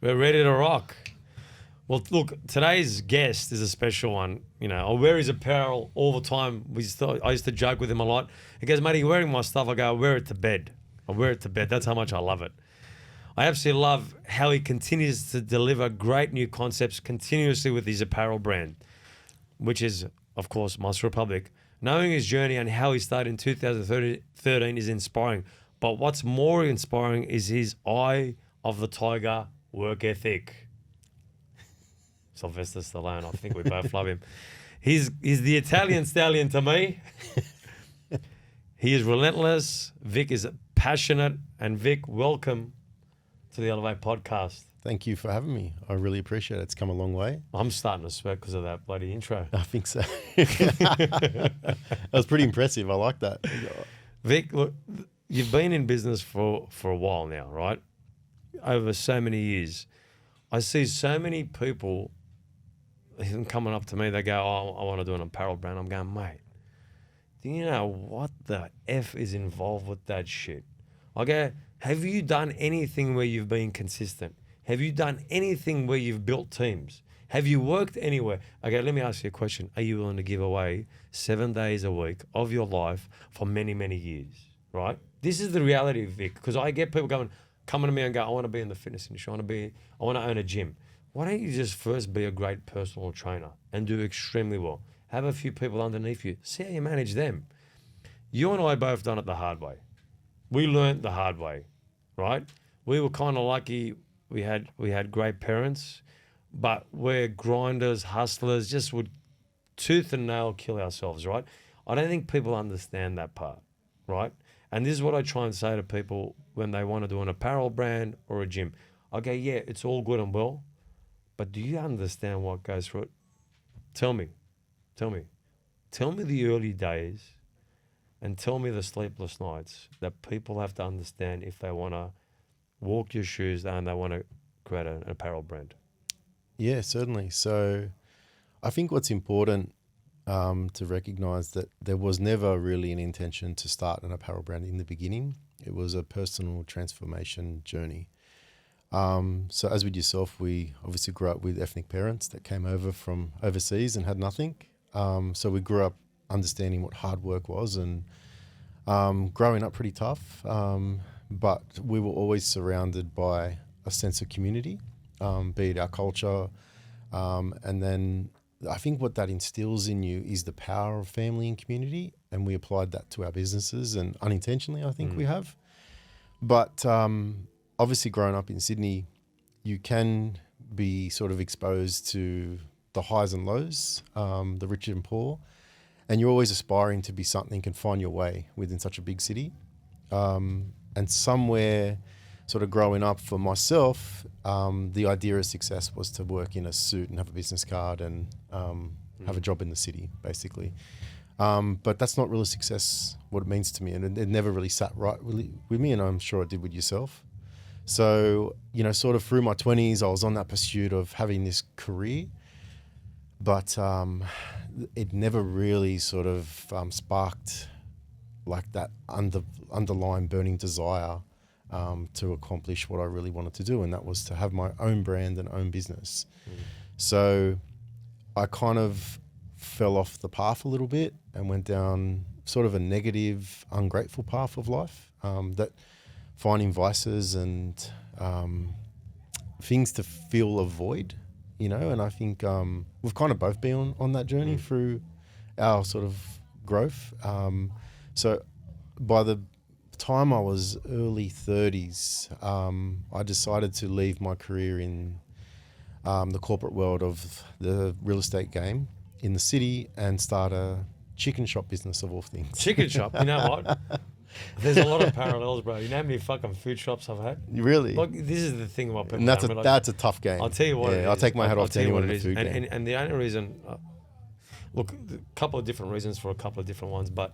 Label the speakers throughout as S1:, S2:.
S1: We're ready to rock. Well, look, today's guest is a special one. You know, I wear his apparel all the time. I used to joke with him a lot. He goes, mate, are you wearing my stuff? I go, I wear it to bed. I wear it to bed. That's how much I love it. I absolutely love how he continues to deliver great new concepts continuously with his apparel brand, which is, of course, Monster Republic. Knowing his journey and how he started in 2013 is inspiring. But what's more inspiring is his eye of the tiger work ethic. Sylvester Stallone, I think we both love him. He's the Italian stallion to me. He is relentless. Vic is passionate. And Vic, welcome to the Elevate podcast.
S2: Thank you for having me. I really appreciate it. It's come a long way.
S1: I'm starting to sweat because of that bloody intro.
S2: I think so. That was pretty impressive. I like that.
S1: Vic, look, you've been in business for a while now, right? Over so many years. I see so many people coming up to me, they go, oh, I want to do an apparel brand. I'm going, mate, do you know what the F is involved with that shit? I go, have you done anything where you've been consistent? Have you done anything where you've built teams? Have you worked anywhere? Okay, let me ask you a question. Are you willing to give away 7 days a week of your life for many, many years, right? This is the reality, Vic, because I get people coming to me and go, I want to be in the fitness industry. I want to own a gym. Why don't you just first be a great personal trainer and do extremely well? Have a few people underneath you. See how you manage them. You and I both done it the hard way. We learned the hard way, right? We were kind of lucky. We had great parents, but we're grinders, hustlers, just would tooth and nail kill ourselves, right? I don't think people understand that part, right? And this is what I try and say to people when they want to do an apparel brand or a gym. I go, yeah, it's all good and well, but do you understand what goes through it? Tell me the early days and tell me the sleepless nights that people have to understand if they want to walk your shoes and they want to create an apparel brand.
S2: Yeah, certainly. So I think what's important to recognize that there was never really an intention to start an apparel brand in the beginning. It was a personal transformation journey. So as with yourself, we obviously grew up with ethnic parents that came over from overseas and had nothing. So we grew up understanding what hard work was and growing up pretty tough. But we were always surrounded by a sense of community, be it our culture. And then I think what that instills in you is the power of family and community. And we applied that to our businesses, and unintentionally, I think we have. But obviously growing up in Sydney, you can be sort of exposed to the highs and lows, the rich and poor, and you're always aspiring to be something and find your way within such a big city. And somewhere sort of growing up for myself, the idea of success was to work in a suit and have a business card and have a job in the city, basically. But that's not really success, what it means to me. And it never really sat right with me, and I'm sure it did with yourself. So, you know, sort of through my 20s, I was on that pursuit of having this career, but it never really sort of sparked like that underlying burning desire to accomplish what I really wanted to do, and that was to have my own brand and own business. So I kind of fell off the path a little bit and went down sort of a negative, ungrateful path of life, that finding vices and things to fill a void, you know, and I think we've kind of both been on that journey through our sort of growth. So by the time I was early 30s, I decided to leave my career in the corporate world of the real estate game in the city and start a chicken shop business of all things.
S1: Chicken shop? You know what? There's a lot of parallels, bro. You know how many fucking food shops I've had?
S2: Really?
S1: Like, this is the thing about people.
S2: And that's a tough game.
S1: I'll tell you what.
S2: I'll take my hat off to anyone in the food game.
S1: And the only reason, look, a couple of different reasons for a couple of different ones, but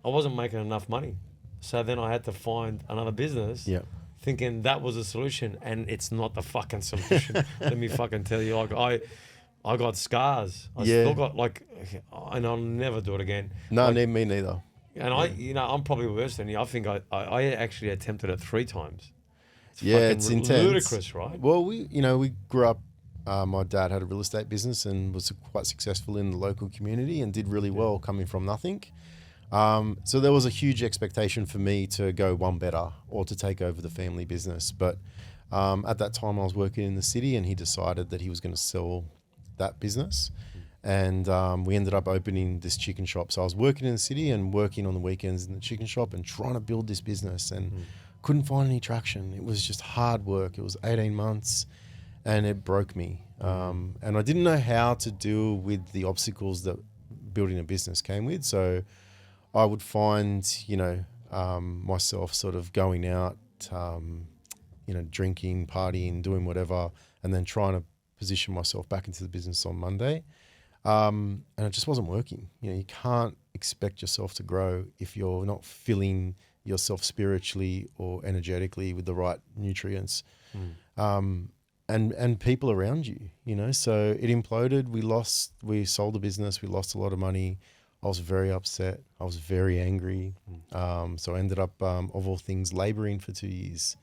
S1: I wasn't making enough money. So then I had to find another business.
S2: Yeah.
S1: Thinking that was a solution, and it's not the fucking solution. Let me fucking tell you, like I got scars. I still got and I'll never do it again.
S2: No, me neither.
S1: And I'm probably worse than you. I think I actually attempted it 3 times.
S2: It's intense.
S1: Ludicrous, right?
S2: Well, we grew up. My dad had a real estate business and was quite successful in the local community and did really well coming from nothing. So there was a huge expectation for me to go one better or to take over the family business. But at that time, I was working in the city, and he decided that he was going to sell that business. And we ended up opening this chicken shop. So I was working in the city and working on the weekends in the chicken shop and trying to build this business, and couldn't find any traction. It was just hard work. It was 18 months. And it broke me. And I didn't know how to deal with the obstacles that building a business came with. So I would find, myself sort of going out, drinking, partying, doing whatever, and then trying to position myself back into the business on Monday. And it just wasn't working. You can't expect yourself to grow if you're not filling yourself spiritually or energetically with the right nutrients. And people around you, so it imploded. We sold the business. We lost a lot of money. I was very upset. I was very angry. So I ended up, of all things, laboring for 2 years.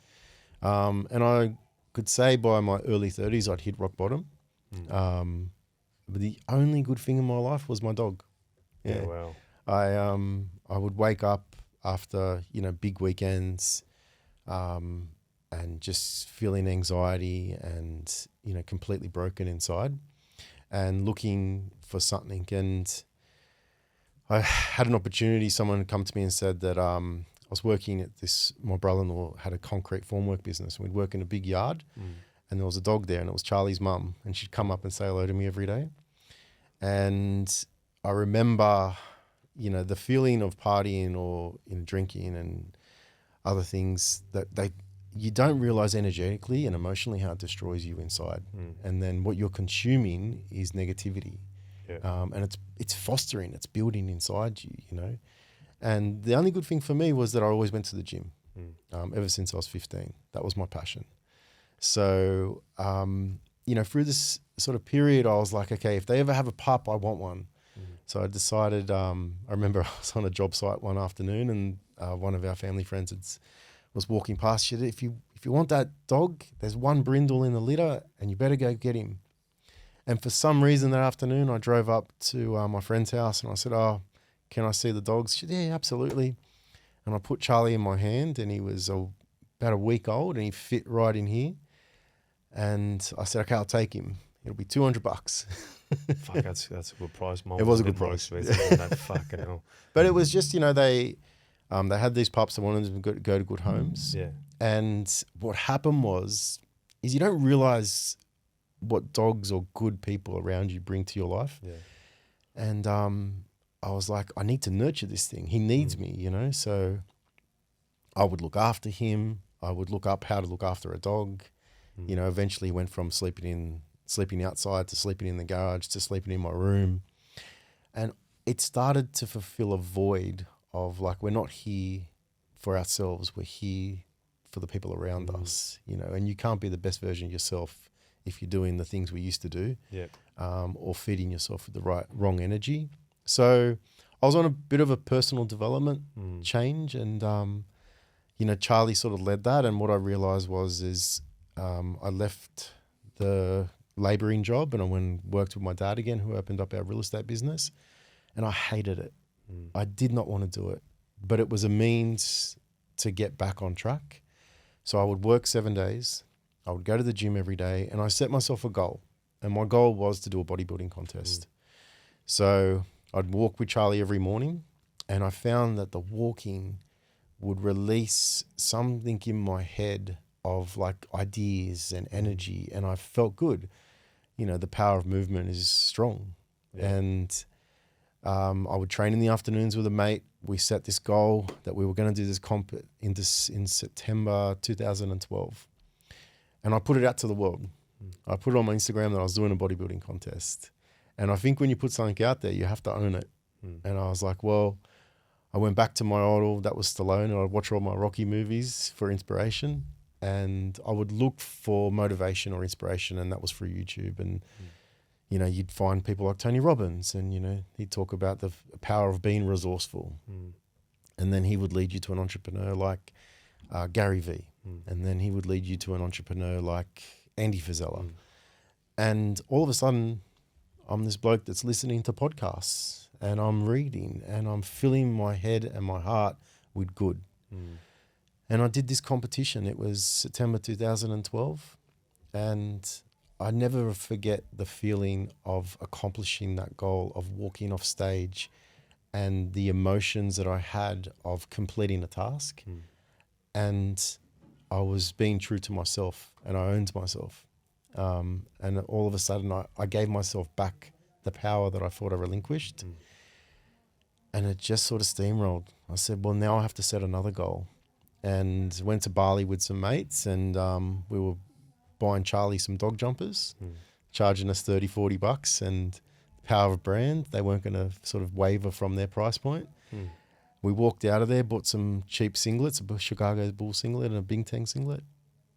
S2: And I could say by my early 30s, I'd hit rock bottom. But the only good thing in my life was my dog.
S1: Yeah, wow.
S2: I would wake up after, big weekends, and just feeling anxiety and, completely broken inside and looking for something. And I had an opportunity. Someone come to me and said that I was working at my brother-in-law had a concrete formwork business, and we'd work in a big yard, and there was a dog there, and it was Charlie's mum, and she'd come up and say hello to me every day. And I remember, the feeling of partying or drinking and other things that you don't realize energetically and emotionally how it destroys you inside. And then what you're consuming is negativity. And it's fostering, it's building inside you, And the only good thing for me was that I always went to the gym ever since I was 15. That was my passion. So, through this sort of period, I was like, okay, if they ever have a pup, I want one. So I decided, I remember I was on a job site one afternoon, and one of our family friends was walking past. She said, if you want that dog, there's one brindle in the litter and you better go get him. And for some reason that afternoon, I drove up to my friend's house and I said, oh, can I see the dogs? She said, yeah, absolutely. And I put Charlie in my hand, and he was about a week old, and he fit right in here. And I said, okay, I'll take him. It'll be $200.
S1: Fuck, that's a good price. Mom
S2: It was a good price.
S1: That fucking hell.
S2: But it was just, they had these pups that wanted them to go to good homes.
S1: Yeah.
S2: And what happened is you don't realize what dogs or good people around you bring to your life.
S1: Yeah.
S2: And I was like, I need to nurture this thing. He needs me, So I would look after him. I would look up how to look after a dog. Eventually went from sleeping outside to sleeping in the garage to sleeping in my room. And it started to fulfill a void of like, we're not here for ourselves. We're here for the people around us, and you can't be the best version of yourself if you're doing the things we used to do, or feeding yourself with the wrong energy. So I was on a bit of a personal development change, and, Charlie sort of led that. And what I realized is I left the laboring job and I went and worked with my dad again, who opened up our real estate business, and I hated it. I did not want to do it, but it was a means to get back on track. So I would work 7 days. I would go to the gym every day, and I set myself a goal. And my goal was to do a bodybuilding contest. So I'd walk with Charlie every morning, and I found that the walking would release something in my head of like ideas and energy, and I felt good. The power of movement is strong. And I would train in the afternoons with a mate. We set this goal that we were going to do this comp in September 2012. And I put it out to the world. I put it on my Instagram that I was doing a bodybuilding contest. And I think when you put something out there, you have to own it. And I was like, well, I went back to my idol, that was Stallone, and I'd watch all my Rocky movies for inspiration. And I would look for motivation or inspiration, and that was through YouTube. And you'd find people like Tony Robbins, and, he'd talk about the power of being resourceful. And then he would lead you to an entrepreneur like Gary Vee. And then he would lead you to an entrepreneur like Andy Fazella. And all of a sudden, I'm this bloke that's listening to podcasts and I'm reading and I'm filling my head and my heart with good. And I did this competition. It was September 2012. And I never forget the feeling of accomplishing that goal, of walking off stage and the emotions that I had of completing a task. And I was being true to myself and I owned myself. And all of a sudden I gave myself back the power that I thought I relinquished. And it just sort of steamrolled. I said, well, now I have to set another goal. And went to Bali with some mates and we were buying Charlie some dog jumpers, charging us $30-40. And the power of brand, they weren't going to sort of waver from their price point. We walked out of there, bought some cheap singlets, a Chicago Bull singlet and a Bing Tang singlet.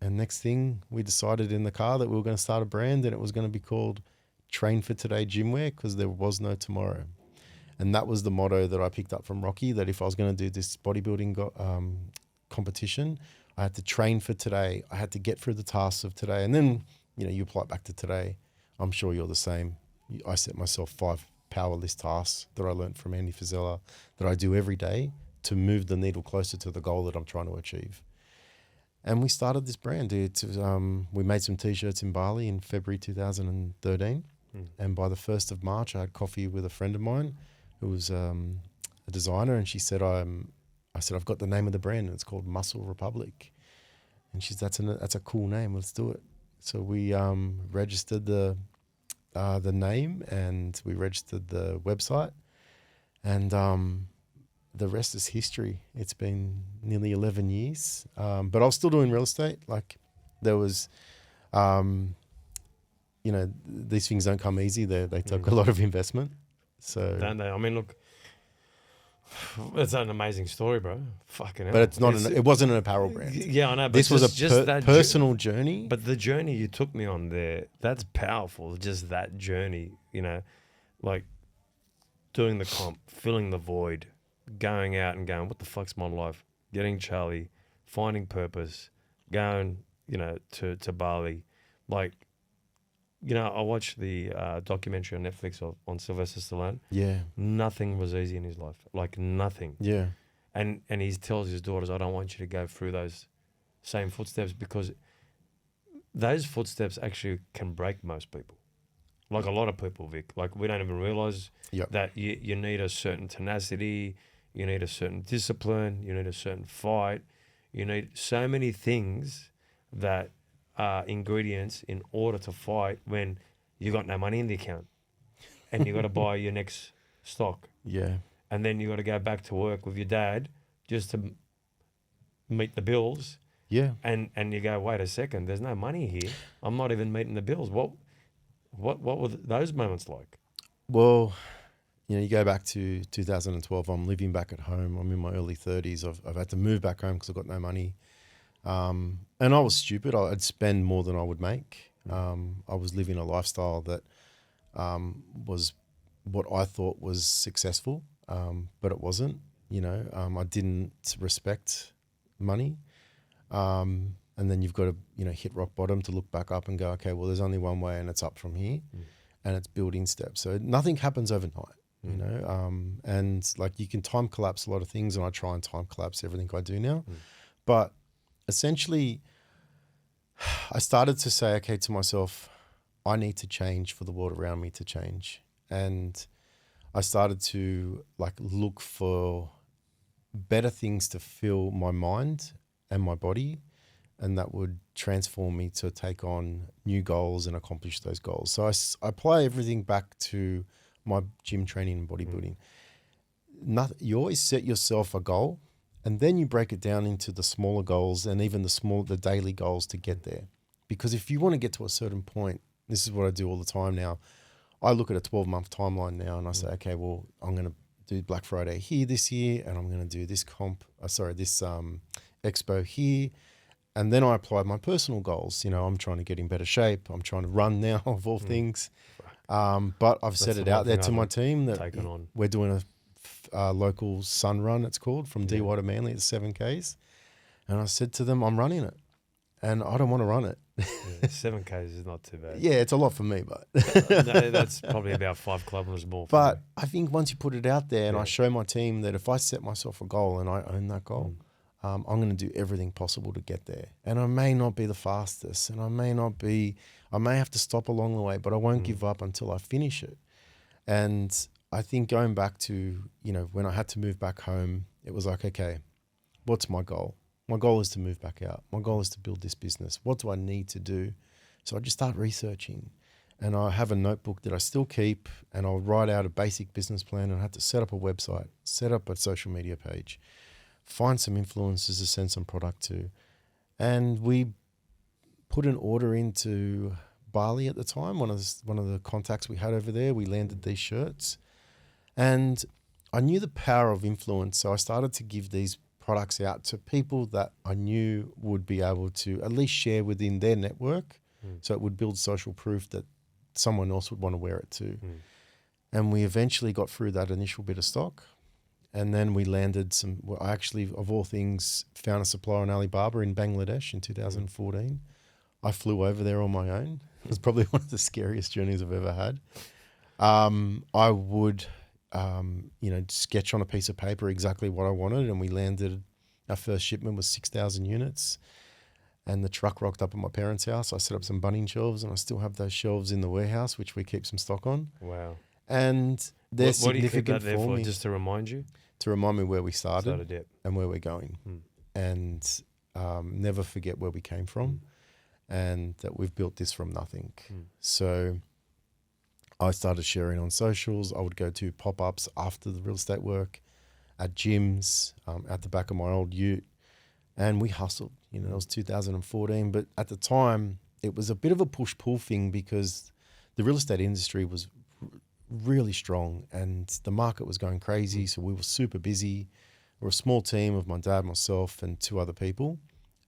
S2: And next thing, we decided in the car that we were going to start a brand and it was going to be called Train for Today Gymwear because there was no tomorrow. And that was the motto that I picked up from Rocky, that if I was going to do this bodybuilding competition, I had to train for today. I had to get through the tasks of today. And then, you apply it back to today. I'm sure you're the same. I set myself 5 power list tasks that I learned from Andy Fazella that I do every day to move the needle closer to the goal that I'm trying to achieve. And we started this brand. We made some T-shirts in Bali in February 2013. And by the 1st of March, I had coffee with a friend of mine who was a designer. And she said, I said, I've got the name of the brand. And it's called Muscle Republic. And she said, that's a cool name. Let's do it. So we registered the name and we registered the website. And the rest is history. It's been nearly 11 years. But I was still doing real estate. Like there was, these things don't come easy. They take a lot of investment. So
S1: Don't they? I mean, look, it's an amazing story, bro. Fucking hell.
S2: But it's not. It wasn't an apparel brand.
S1: Yeah, I know. But
S2: This was a
S1: that
S2: personal journey.
S1: But the journey you took me on there, that's powerful. Just that journey, like doing the comp, filling the void, going out and going, what the fuck's my life? Getting Charlie, finding purpose, going, to Bali. Like, I watched the documentary on Netflix on Sylvester Stallone.
S2: Yeah.
S1: Nothing was easy in his life. Like nothing.
S2: Yeah.
S1: And he tells his daughters, I don't want you to go through those same footsteps because those footsteps actually can break most people. Like a lot of people, Vic. Like we don't even realize that you need a certain tenacity, you need a certain discipline, you need a certain fight, you need so many things that are ingredients in order to fight when you got no money in the account and you got to buy your next stock.
S2: Yeah.
S1: And then you got to go back to work with your dad just to meet the bills.
S2: Yeah.
S1: And you go, wait a second, there's no money here. I'm not even meeting the bills. What were those moments like?
S2: Well, you go back to 2012. I'm living back at home. I'm in my early 30s. I've had to move back home because I've got no money. And I was stupid. I'd spend more than I would make. I was living a lifestyle that was what I thought was successful, but it wasn't. I didn't respect money. And then you've got to, hit rock bottom to look back up and go, okay, well, there's only one way and it's up from here. And it's building steps. So nothing happens overnight, and like you can time collapse a lot of things, and I try and time collapse everything I do now. But essentially, I started to say, okay, to myself, I need to change for the world around me to change. And I started to look for better things to fill my mind and my body, and that would transform me to take on new goals and accomplish those goals. So I apply everything back to my gym training and bodybuilding. You always set yourself a goal, and then you break it down into the smaller goals and even the daily goals to get there. Because if you want to get to a certain point, this is what I do all the time now. I look at a 12-month timeline now and I say, okay, well, I'm going to do Black Friday here this year, and I'm going to do this expo here. And then I apply my personal goals. I'm trying to get in better shape. I'm trying to run now, of all things. But I've set it out there to my team that we're doing a local sun run, it's called, from DY to Manly at 7Ks. And I said to them, I'm running it and I don't want to run it.
S1: Yeah, 7Ks is not too bad.
S2: Yeah, it's a lot for me, but
S1: No, that's probably about 5 kilometers more.
S2: But I think once you put it out there and
S1: Yeah.
S2: I show my team that if I set myself a goal and I own that goal, I'm going to do everything possible to get there. And I may not be the fastest and I may have to stop along the way, but I won't give up until I finish it. And I think going back to, when I had to move back home, it was like, okay, what's my goal? My goal is to move back out. My goal is to build this business. What do I need to do? So I just start researching. And I have a notebook that I still keep, and I'll write out a basic business plan, and I have to set up a website, set up a social media page, find some influencers to send some product to. And we put an order into Bali at the time, one of the contacts we had over there. We landed these shirts. And I knew the power of influence, so I started to give these products out to people that I knew would be able to at least share within their network, so it would build social proof that someone else would want to wear it too. And we eventually got through that initial bit of stock, and then we landed I actually, of all things, found a supplier in Alibaba in Bangladesh in 2014. I flew over there on my own. It was probably one of the scariest journeys I've ever had. I would sketch on a piece of paper exactly what I wanted, and we landed. Our first shipment was 6,000 units, and the truck rocked up at my parents' house. I set up some bunning shelves, and I still have those shelves in the warehouse, which we keep some stock on.
S1: Wow.
S2: And they're
S1: what do you keep
S2: significant
S1: that there
S2: for
S1: for?
S2: me.
S1: Just to remind you?
S2: To remind me where we started
S1: Yep.
S2: and where we're going, and never forget where we came from, and that we've built this from nothing. So I started sharing on socials. I would go to pop-ups after the real estate work at gyms, at the back of my old ute, and we hustled. It was 2014, but at the time it was a bit of a push-pull thing because the real estate industry was really strong and the market was going crazy. So we were super busy. We're a small team of my dad, myself, and 2 other people,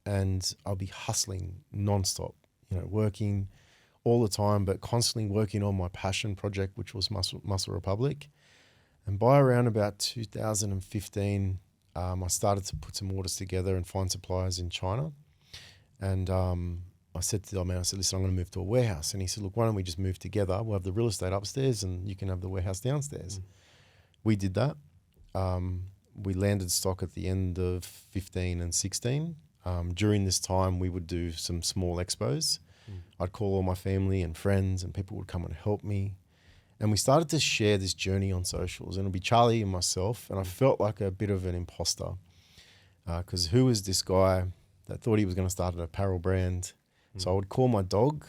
S2: and I'll be hustling nonstop, working all the time, but constantly working on my passion project, which was Muscle Republic. And by around about 2015, I started to put some orders together and find suppliers in China. And I said to the old man, listen, I'm going to move to a warehouse. And he said, look, why don't we just move together? We'll have the real estate upstairs and you can have the warehouse downstairs. We did that. We landed stock at the end of 15 and 16. During this time, we would do some small expos. I'd call all my family and friends and people would come and help me. And we started to share this journey on socials, and it'd be Charlie and myself. And I felt like a bit of an imposter because who was this guy that thought he was going to start an apparel brand? So I would call my dog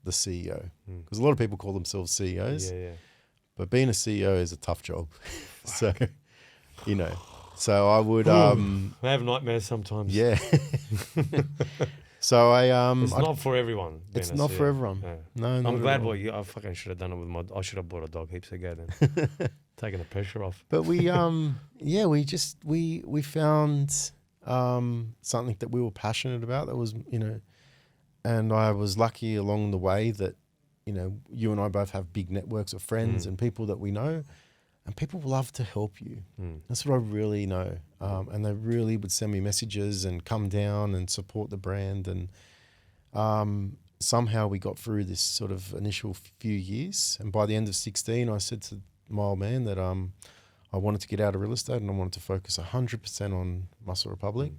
S2: the CEO because a lot of people call themselves CEOs.
S1: Yeah.
S2: But being a CEO is a tough job. So, so I would... I
S1: have nightmares sometimes.
S2: Yeah. So
S1: it's not for everyone.
S2: It's not for everyone.
S1: Yeah.
S2: No,
S1: I'm glad. I fucking should have done it with I should have bought a dog heaps ago then. Taking the pressure off.
S2: But we, we found something that we were passionate about. That was, and I was lucky along the way that, you and I both have big networks of friends and people that we know, and people love to help you. That's what I really know. And they really would send me messages and come down and support the brand. And somehow we got through this sort of initial few years. And by the end of 16, I said to my old man that I wanted to get out of real estate and I wanted to focus 100% on Muscle Republic.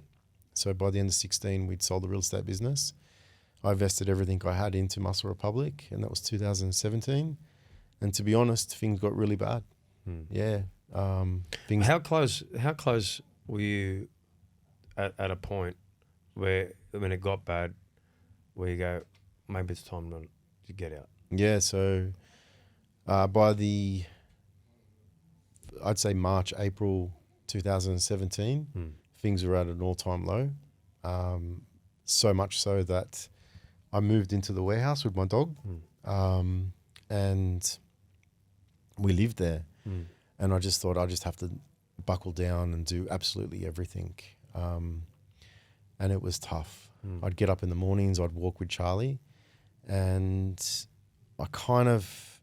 S2: So by the end of 16, we'd sold the real estate business. I invested everything I had into Muscle Republic, and that was 2017. And to be honest, things got really bad. Yeah.
S1: How close were you at a point where when it got bad, where you go, maybe it's time to get out?
S2: Yeah. So by I'd say March, April 2017, things were at an all-time low. So much so that I moved into the warehouse with my dog, and we lived there. And I just thought I just have to buckle down and do absolutely everything. And it was tough. I'd get up in the mornings, I'd walk with Charlie, and I kind of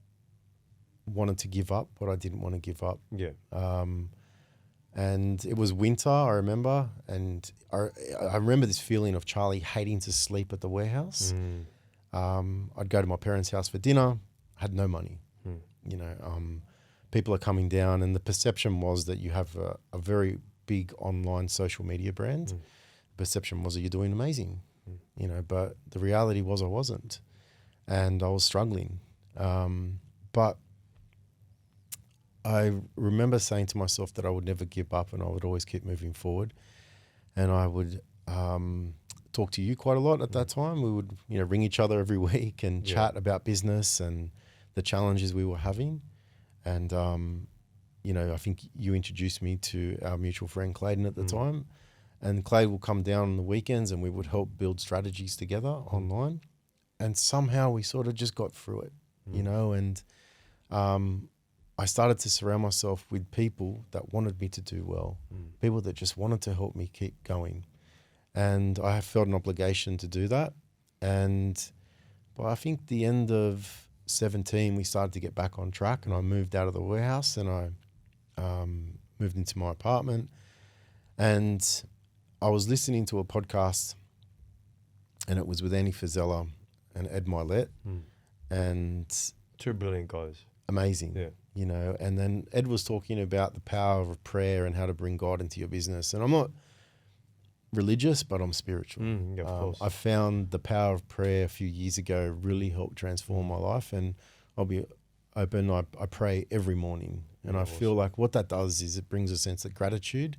S2: wanted to give up, but I didn't want to give up.
S1: Yeah.
S2: And it was winter, I remember. And I remember this feeling of Charlie hating to sleep at the warehouse. I'd go to my parents' house for dinner, had no money. You know, people are coming down, and the perception was that you have a very big online social media brand. The perception was that you're doing amazing, you know, but the reality was I wasn't. And I was struggling. But I remember saying to myself that I would never give up and I would always keep moving forward. And I would talk to you quite a lot at that time. We would, you know, ring each other every week and chat about business and the challenges we were having. And, you know, I think you introduced me to our mutual friend Clayton at the time. And Clay will come down on the weekends and we would help build strategies together online. And somehow we sort of just got through it, you know, and I started to surround myself with people that wanted me to do well, people that just wanted to help me keep going. And I felt an obligation to do that. And by I think the end of 17, we started to get back on track, and I moved out of the warehouse and I moved into my apartment. And I was listening to a podcast, and it was with Annie Fazella and Ed Milet, and
S1: two brilliant guys.
S2: Amazing, you know. And then Ed was talking about the power of prayer and how to bring God into your business. And I'm not religious, but I'm spiritual.
S1: Of course.
S2: I found the power of prayer a few years ago really helped transform my life, and I'll be open. I pray every morning, and I feel like what that does is it brings a sense of gratitude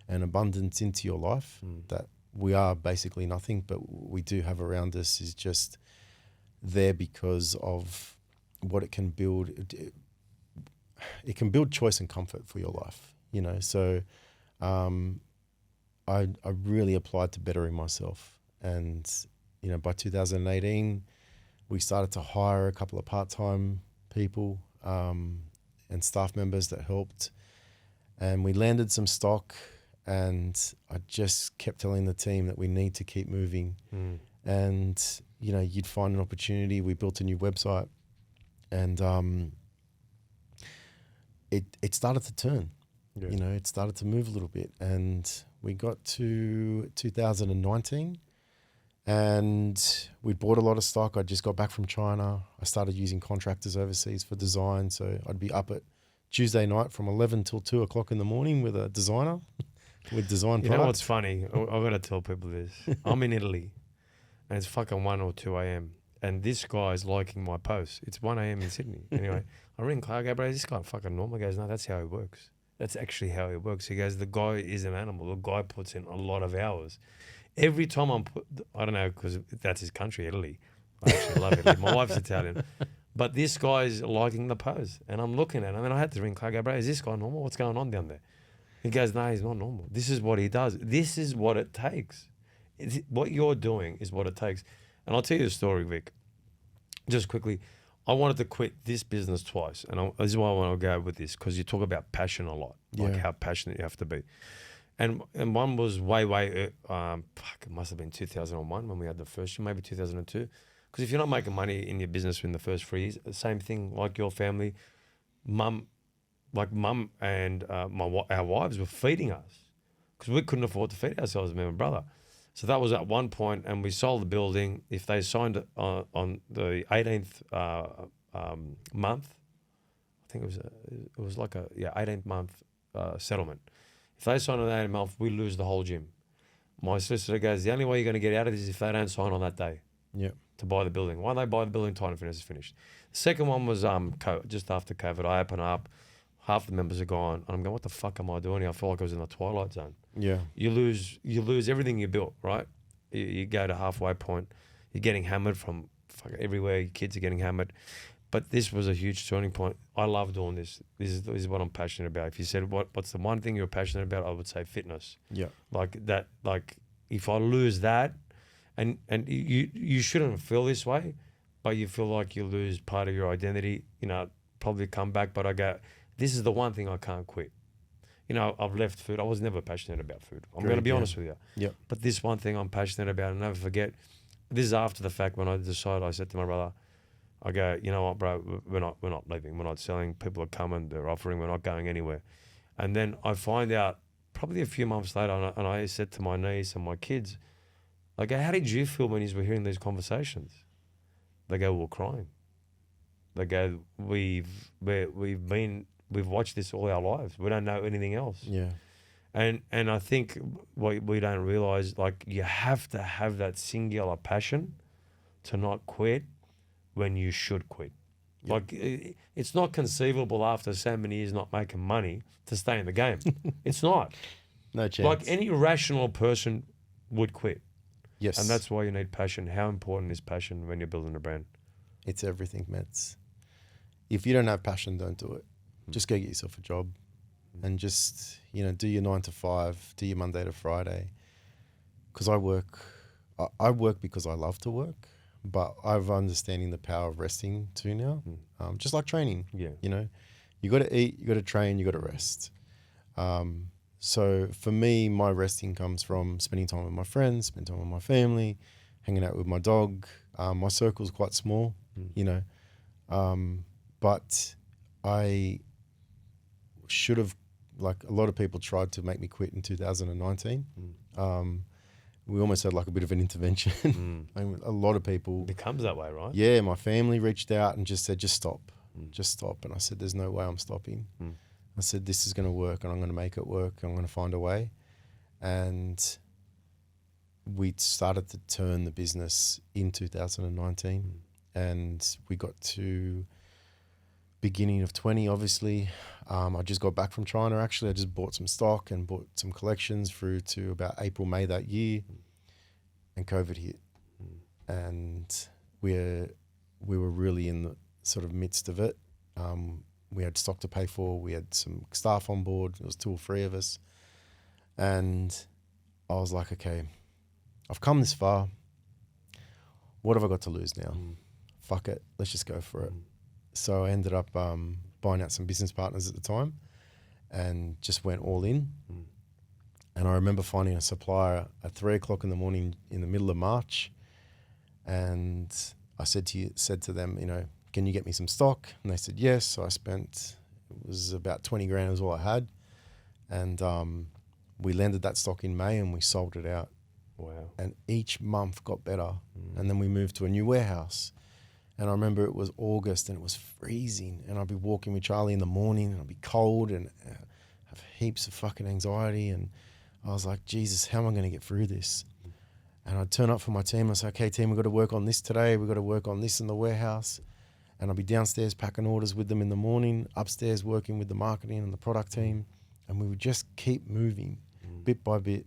S2: and abundance into your life, that we are basically nothing, but we do have around us is just there because of what it can build. It can build choice and comfort for your life, you know. So I really applied to bettering myself. And, you know, by 2018, we started to hire a couple of part-time people and staff members that helped. And we landed some stock, and I just kept telling the team that we need to keep moving. And, you know, you'd find an opportunity. We built a new website, and it started to turn. You know, it started to move a little bit, and we got to 2019 and we bought a lot of stock. I just got back from China. I started using contractors overseas for design. So I'd be up at Tuesday night from 11 till 2 o'clock in the morning with a designer with design products.
S1: You know what's funny? I've got to tell people this. I'm in Italy and it's fucking 1 or 2 a.m. and this guy's liking my posts. It's 1 a.m. in Sydney. Anyway, I ring Clay, I go, bro, is this guy fucking normal? He goes, no, that's how he works. That's actually how he works. He goes, the guy is an animal. The guy puts in a lot of hours. Every time I don't know, because that's his country, Italy. I actually love Italy. My wife's Italian. But this guy's liking the pose. And I'm looking at him, and I had to ring Clay, I go, bro, is this guy normal? What's going on down there? He goes, no, he's not normal. This is what he does. This is what it takes. What you're doing is what it takes. And I'll tell you a story, Vic. Just quickly. I wanted to quit this business twice, and this is why I want to go with this, because you talk about passion a lot, like how passionate you have to be. And one was way, it must have been 2001 when we had the first year, maybe 2002. Because if you're not making money in your business in the first 3 years, the same thing like your family, mum and our wives were feeding us because we couldn't afford to feed ourselves, me and my brother. So that was at one point, and we sold the building. If they signed it on the 18th month, I think it was like 18th month settlement. If they sign on the 18th month, we lose the whole gym. My solicitor goes, the only way you're going to get out of this is if they don't sign on that day to buy the building. Why don't they buy the building? Time to finish is finished. The second one was just after COVID. I open up, half the members are gone, and I'm going, what the fuck am I doing here? I feel like I was in the twilight zone. Yeah. You lose everything you built, right? You go to halfway point. You're getting hammered from fucking everywhere. Your kids are getting hammered. But this was a huge turning point. I love doing this. This is what I'm passionate about. If you said what's the one thing you're passionate about, I would say fitness. Yeah. Like that. Like if I lose that, and you shouldn't feel this way, but you feel like you lose part of your identity. You know, probably come back. But I go, this is the one thing I can't quit. You know, I've left food. I was never passionate about food. I'm going to be honest with you. Yeah. But this one thing I'm passionate about, and never forget. This is after the fact when I decided. I said to my brother, I go, you know what, bro, we're not leaving. We're not selling. People are coming. They're offering. We're not going anywhere. And then I find out probably a few months later, and I said to my niece and my kids, I go, how did you feel when you were hearing these conversations? They go, we're crying. They go, we've watched this all our lives. We don't know anything else.
S2: Yeah.
S1: And I think what we don't realize, like, you have to have that singular passion to not quit when you should quit.
S2: Yep.
S1: Like, it's not conceivable after so many years not making money to stay in the game. It's not.
S2: No chance.
S1: Like, any rational person would quit.
S2: Yes.
S1: And that's why you need passion. How important is passion when you're building a brand?
S2: It's everything, Mets. If you don't have passion, don't do it. Just go get yourself a job and just, do your 9 to 5, do your Monday to Friday. Because I work because I love to work, but I'm understanding the power of resting too now. Just like training.
S1: Yeah.
S2: You got to eat, you got to train, you got to rest. So for me, my resting comes from spending time with my friends, spending time with my family, hanging out with my dog. My circle's quite small, but I should have, like a lot of people tried to make me quit in 2019. We almost had like a bit of an intervention. A lot of people.
S1: It becomes that way, right?
S2: Yeah, my family reached out and just said, just stop. Just stop. And I said, there's no way I'm stopping. I said, this is going to work and I'm going to make it work. I'm going to find a way. And we started to turn the business in 2019 and we got to beginning of 20, obviously. I just got back from China, actually. I just bought some stock and bought some collections through to about April, May that year. And COVID hit. And we were really in the sort of midst of it. We had stock to pay for. We had some staff on board. There was 2 or 3 of us. And I was like, okay, I've come this far. What have I got to lose now? Fuck it. Let's just go for it. So I ended up buying out some business partners at the time and just went all in. And I remember finding a supplier at 3 o'clock in the morning in the middle of March. And I said to them, can you get me some stock? And they said, yes. So I spent, it was about 20 grand was all I had. And we landed that stock in May and we sold it out.
S1: Wow.
S2: And each month got better. And then we moved to a new warehouse. And I remember it was August and it was freezing. And I'd be walking with Charlie in the morning and I'd be cold and have heaps of fucking anxiety. And I was like, Jesus, how am I going to get through this? And I'd turn up for my team. I'd say, okay, team, we've got to work on this today. We've got to work on this in the warehouse. And I'd be downstairs packing orders with them in the morning, upstairs working with the marketing and the product team. And we would just keep moving bit by bit.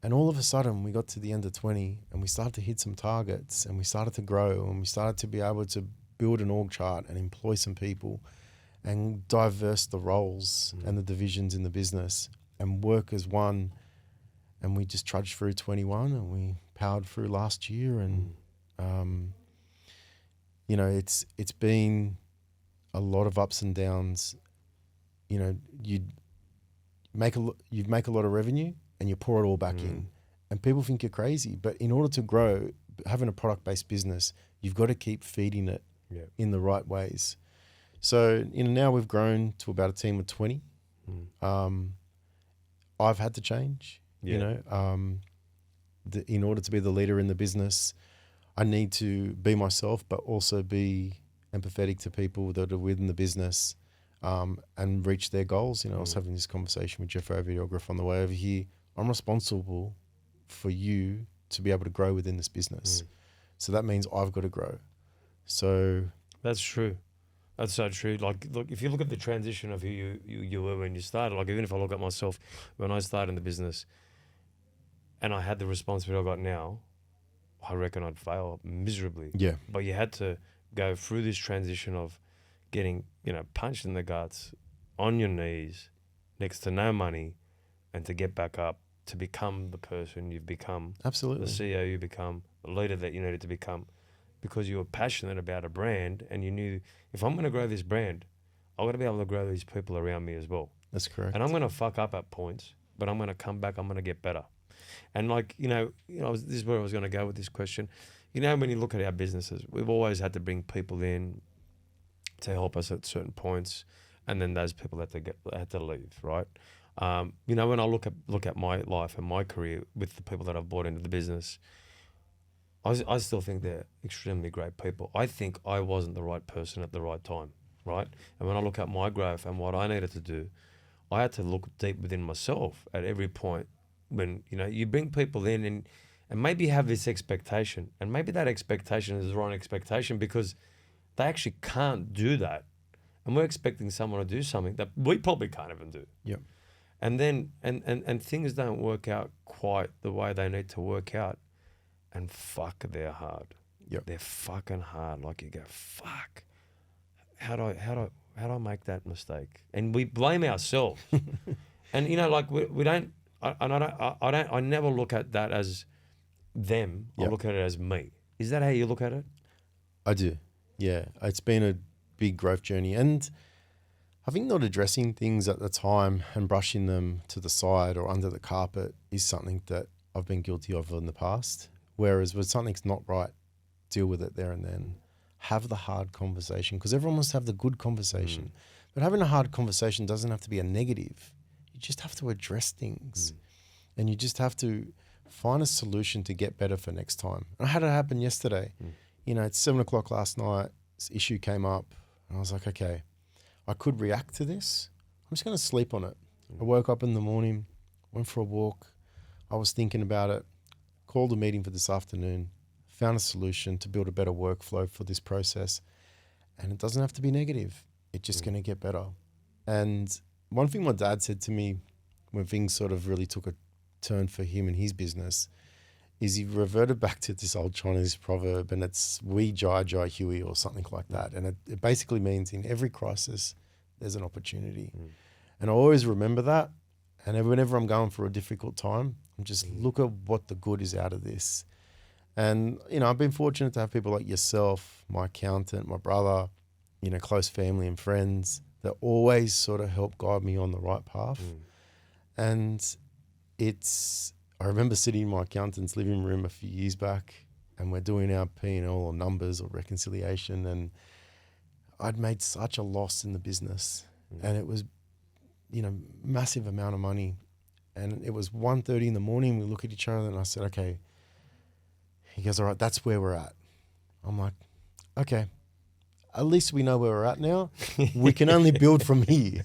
S2: And all of a sudden we got to the end of 20 and we started to hit some targets and we started to grow and we started to be able to build an org chart and employ some people and diverse the roles and the divisions in the business and work as one. And we just trudged through 21 and we powered through last year. And, it's been a lot of ups and downs. You'd make a lot of revenue and you pour it all back in. And people think you're crazy. But in order to grow, having a product-based business, you've got to keep feeding it in the right ways. So, now we've grown to about a team of 20. I've had to change, in order to be the leader in the business. I need to be myself, but also be empathetic to people that are within the business and reach their goals. I was having this conversation with Jeff, our videographer, on the way over here. I'm responsible for you to be able to grow within this business. So that means I've got to grow. So
S1: that's true. That's so true. Like, look, if you look at the transition of who you were when you started, like even if I look at myself when I started in the business and I had the responsibility I got now, I reckon I'd fail miserably.
S2: Yeah.
S1: But you had to go through this transition of getting, punched in the guts, on your knees, next to no money, and to get back up, to become the person you've become.
S2: Absolutely.
S1: The CEO you become, the leader that you needed to become, because you were passionate about a brand and you knew, if I'm going to grow this brand, I've got to be able to grow these people around me as well.
S2: That's correct.
S1: And I'm going to fuck up at points, but I'm going to come back, I'm going to get better. And this is where I was going to go with this question. When you look at our businesses, we've always had to bring people in to help us at certain points, and then those people had to leave, right? You know, when I look at my life and my career with the people that I've brought into the business, I still think they're extremely great people. I think I wasn't the right person at the right time, right? And when I look at my growth and what I needed to do, I had to look deep within myself at every point. When, you know, you bring people in and maybe have this expectation, and maybe that expectation is the wrong expectation because they actually can't do that. And we're expecting someone to do something that we probably can't even do.
S2: Yep.
S1: And then and things don't work out quite the way they need to work out. And fuck, they're hard.
S2: Yep.
S1: They're fucking hard. Like you go, fuck. How do I make that mistake? And we blame ourselves. And you know, like we don't. I never look at that as them.
S2: Yep.
S1: I look at it as me. Is that how you look at it?
S2: I do. Yeah. It's been a big growth journey. And I think not addressing things at the time and brushing them to the side or under the carpet is something that I've been guilty of in the past. Whereas when something's not right, deal with it there and then. Have the hard conversation, because everyone wants to have the good conversation. But having a hard conversation doesn't have to be a negative. You just have to address things. And you just have to find a solution to get better for next time. I had it happen yesterday. You know, it's 7 o'clock last night. This issue came up. And I was like, okay, I could react to this. I'm just going to sleep on it. I woke up in the morning, went for a walk. I was thinking about it, called a meeting for this afternoon, found a solution to build a better workflow for this process. And it doesn't have to be negative. It's just going to get better. And one thing my dad said to me when things sort of really took a turn for him and his business is he reverted back to this old Chinese proverb, and it's "we jai jai hui" or something like that. And it basically means in every crisis, there's an opportunity. And I always remember that. And whenever I'm going through a difficult time, I'm just look at what the good is out of this. And, you know, I've been fortunate to have people like yourself, my accountant, my brother, you know, close family and friends that always sort of help guide me on the right path. And I remember sitting in my accountant's living room a few years back, and we're doing our P&L or numbers or reconciliation, and I'd made such a loss in the business, and it was, you know, massive amount of money. And it was 1:30 in the morning. We look at each other and I said, okay. He goes, all right, that's where we're at. I'm like, okay, at least we know where we're at now. We can only build from here.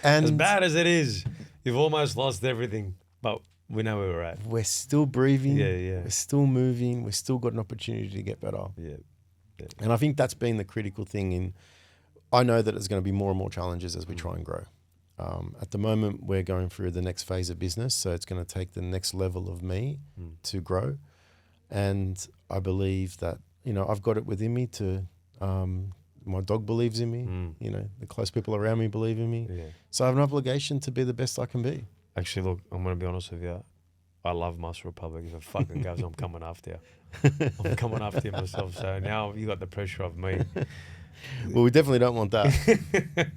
S2: And
S1: as bad as it is, you've almost lost everything, but we know where we're at.
S2: We're still breathing.
S1: Yeah.
S2: We're still moving. We've still got an opportunity to get better.
S1: Yeah.
S2: And I think that's been the critical thing. I know that there's going to be more and more challenges as we try and grow. At the moment, we're going through the next phase of business, so it's going to take the next level of me to grow. And I believe that, you know, I've got it within me to, my dog believes in me, you know, the close people around me believe in me.
S1: Yeah.
S2: So I have an obligation to be the best I can be.
S1: Actually, look, I'm going to be honest with you. I love Muscle Republic. If it fucking goes, I'm coming after you. I'm coming after you myself. So now you got the pressure of me.
S2: Well, we definitely don't want that.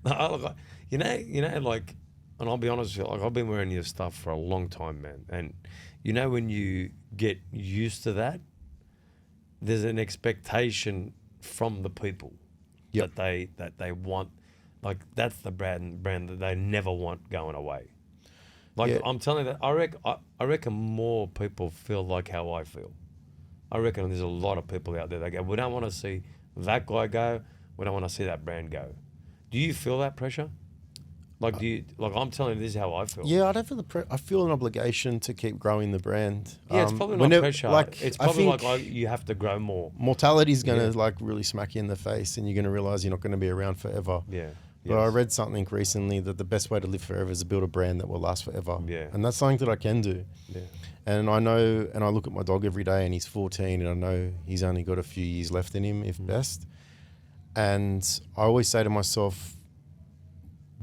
S1: No, look, you know, like, and I'll be honest with you, like, I've been wearing your stuff for a long time, man. And you know, when you get used to that, there's an expectation from the people that they want. Like, that's the brand that they never want going away. Like, I'm telling you that I reckon more people feel like how I feel. I reckon there's a lot of people out there that go, we don't want to see that guy go. We don't want to see that brand go. Do you feel that pressure? Like, I'm telling you, this is how I feel.
S2: Yeah, I don't feel I feel an obligation to keep growing the brand.
S1: Yeah, it's probably not pressure. Like, it's probably like you have to grow more.
S2: Mortality is going to like really smack you in the face, and you're going to realize you're not going to be around forever.
S1: Yeah.
S2: But I read something recently that the best way to live forever is to build a brand that will last forever.
S1: Yeah.
S2: And that's something that I can do.
S1: Yeah.
S2: And I know, and I look at my dog every day, and he's 14, and I know he's only got a few years left in him, if best. And I always say to myself,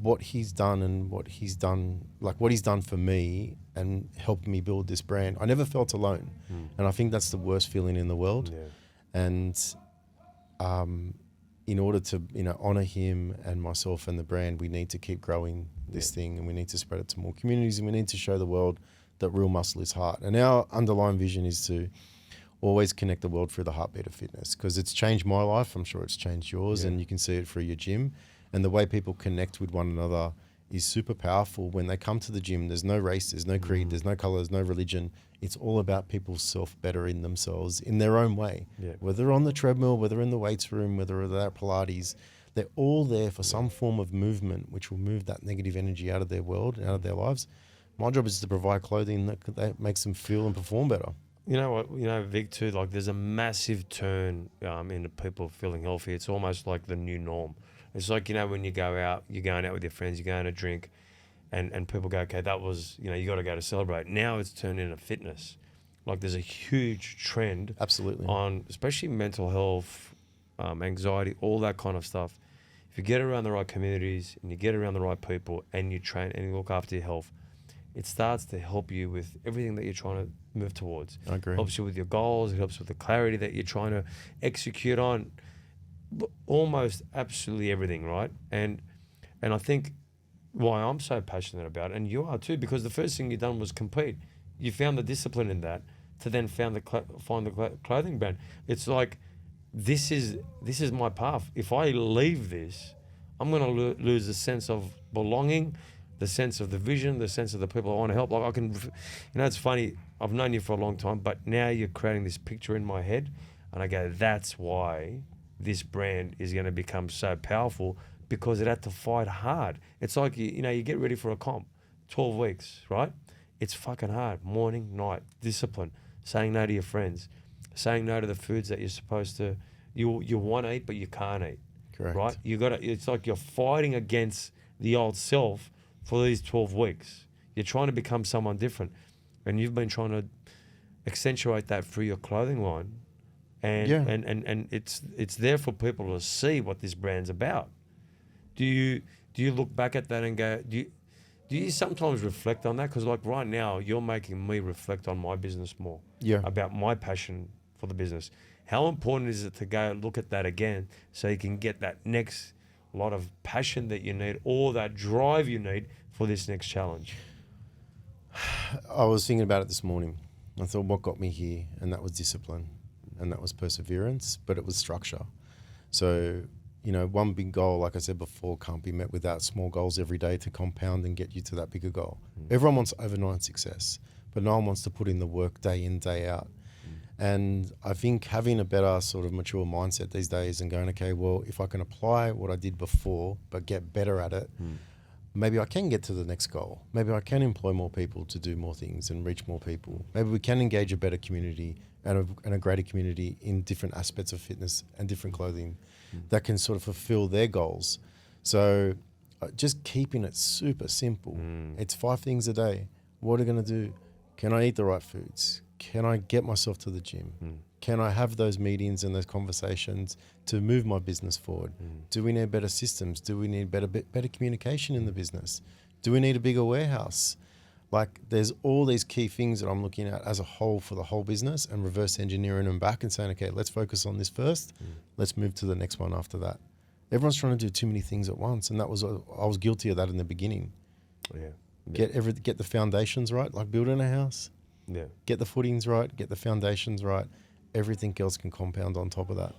S2: what he's done and what he's done for me and helped me build this brand. I never felt alone. And I think that's the worst feeling in the world.
S1: Yeah.
S2: And in order to, you know, honor him and myself and the brand, we need to keep growing this thing, and we need to spread it to more communities, and we need to show the world that real muscle is heart. And our underlying vision is to always connect the world through the heartbeat of fitness, because it's changed my life. I'm sure it's changed yours, and you can see it through your gym. And the way people connect with one another is super powerful. When they come to the gym, there's no race, there's no creed, there's no color, there's no religion. It's all about people self-bettering themselves in their own way.
S1: Yeah.
S2: Whether on the treadmill, whether in the weights room, whether they're at Pilates, they're all there for some form of movement which will move that negative energy out of their world, out of their lives. My job is to provide clothing that makes them feel and perform better.
S1: You know what, Vic, too, like there's a massive turn into people feeling healthy. It's almost like the new norm. It's like, when you go out, you're going out with your friends, you're going to drink, and people go, okay, that was, you got to go to celebrate. Now it's turned into fitness. Like there's a huge trend.
S2: Absolutely.
S1: On especially mental health, anxiety, all that kind of stuff. If you get around the right communities and you get around the right people and you train and you look after your health, it starts to help you with everything that you're trying to move towards.
S2: I agree.
S1: It helps you with your goals. It helps with the clarity that you're trying to execute on. Almost absolutely everything, right? And I think why I'm so passionate about it, and you are too, because the first thing you've done was compete. You found the discipline in that to then find the clothing brand. It's like this is my path. If I leave this, I'm going to lose the sense of belonging, the sense of the vision, the sense of the people I want to help. Like I can, it's funny. I've known you for a long time, but now you're creating this picture in my head, and I go, that's why this brand is going to become so powerful, because it had to fight hard. It's like, you get ready for a comp, 12 weeks, right? It's fucking hard. Morning, night, discipline, saying no to your friends, saying no to the foods that you're supposed to, you want to eat, but you can't eat.
S2: Correct.
S1: Right? It's like you're fighting against the old self for these 12 weeks. You're trying to become someone different. And you've been trying to accentuate that through your clothing line. And it's there for people to see what this brand's about. Do you look back at that and go, do you sometimes reflect on that? Because like right now, you're making me reflect on my business more.
S2: Yeah.
S1: About my passion for the business. How important is it to go look at that again so you can get that next lot of passion that you need, or that drive you need for this next challenge?
S2: I was thinking about it this morning. I thought, what got me here? And that was discipline. And that was perseverance, but it was structure. So, one big goal, like I said before, can't be met without small goals every day to compound and get you to that bigger goal. Everyone wants overnight success, but no one wants to put in the work day in, day out. And I think having a better sort of mature mindset these days and going, okay, well, if I can apply what I did before, but get better at it, maybe I can get to the next goal. Maybe I can employ more people to do more things and reach more people. Maybe we can engage a better community and a greater community in different aspects of fitness and different clothing that can sort of fulfill their goals. So just keeping it super simple. It's 5 things a day. What are you going to do? Can I eat the right foods? Can I get myself to the gym? Can I have those meetings and those conversations to move my business forward? Do we need better systems? Do we need better communication in the business? Do we need a bigger warehouse? Like there's all these key things that I'm looking at as a whole for the whole business and reverse engineering them back and saying, okay, let's focus on this first. Let's move to the next one after that. Everyone's trying to do too many things at once. And I was guilty of that in the beginning. Get the foundations right, like building a house. Get the footings right, get the foundations right. Everything else can compound on top of that.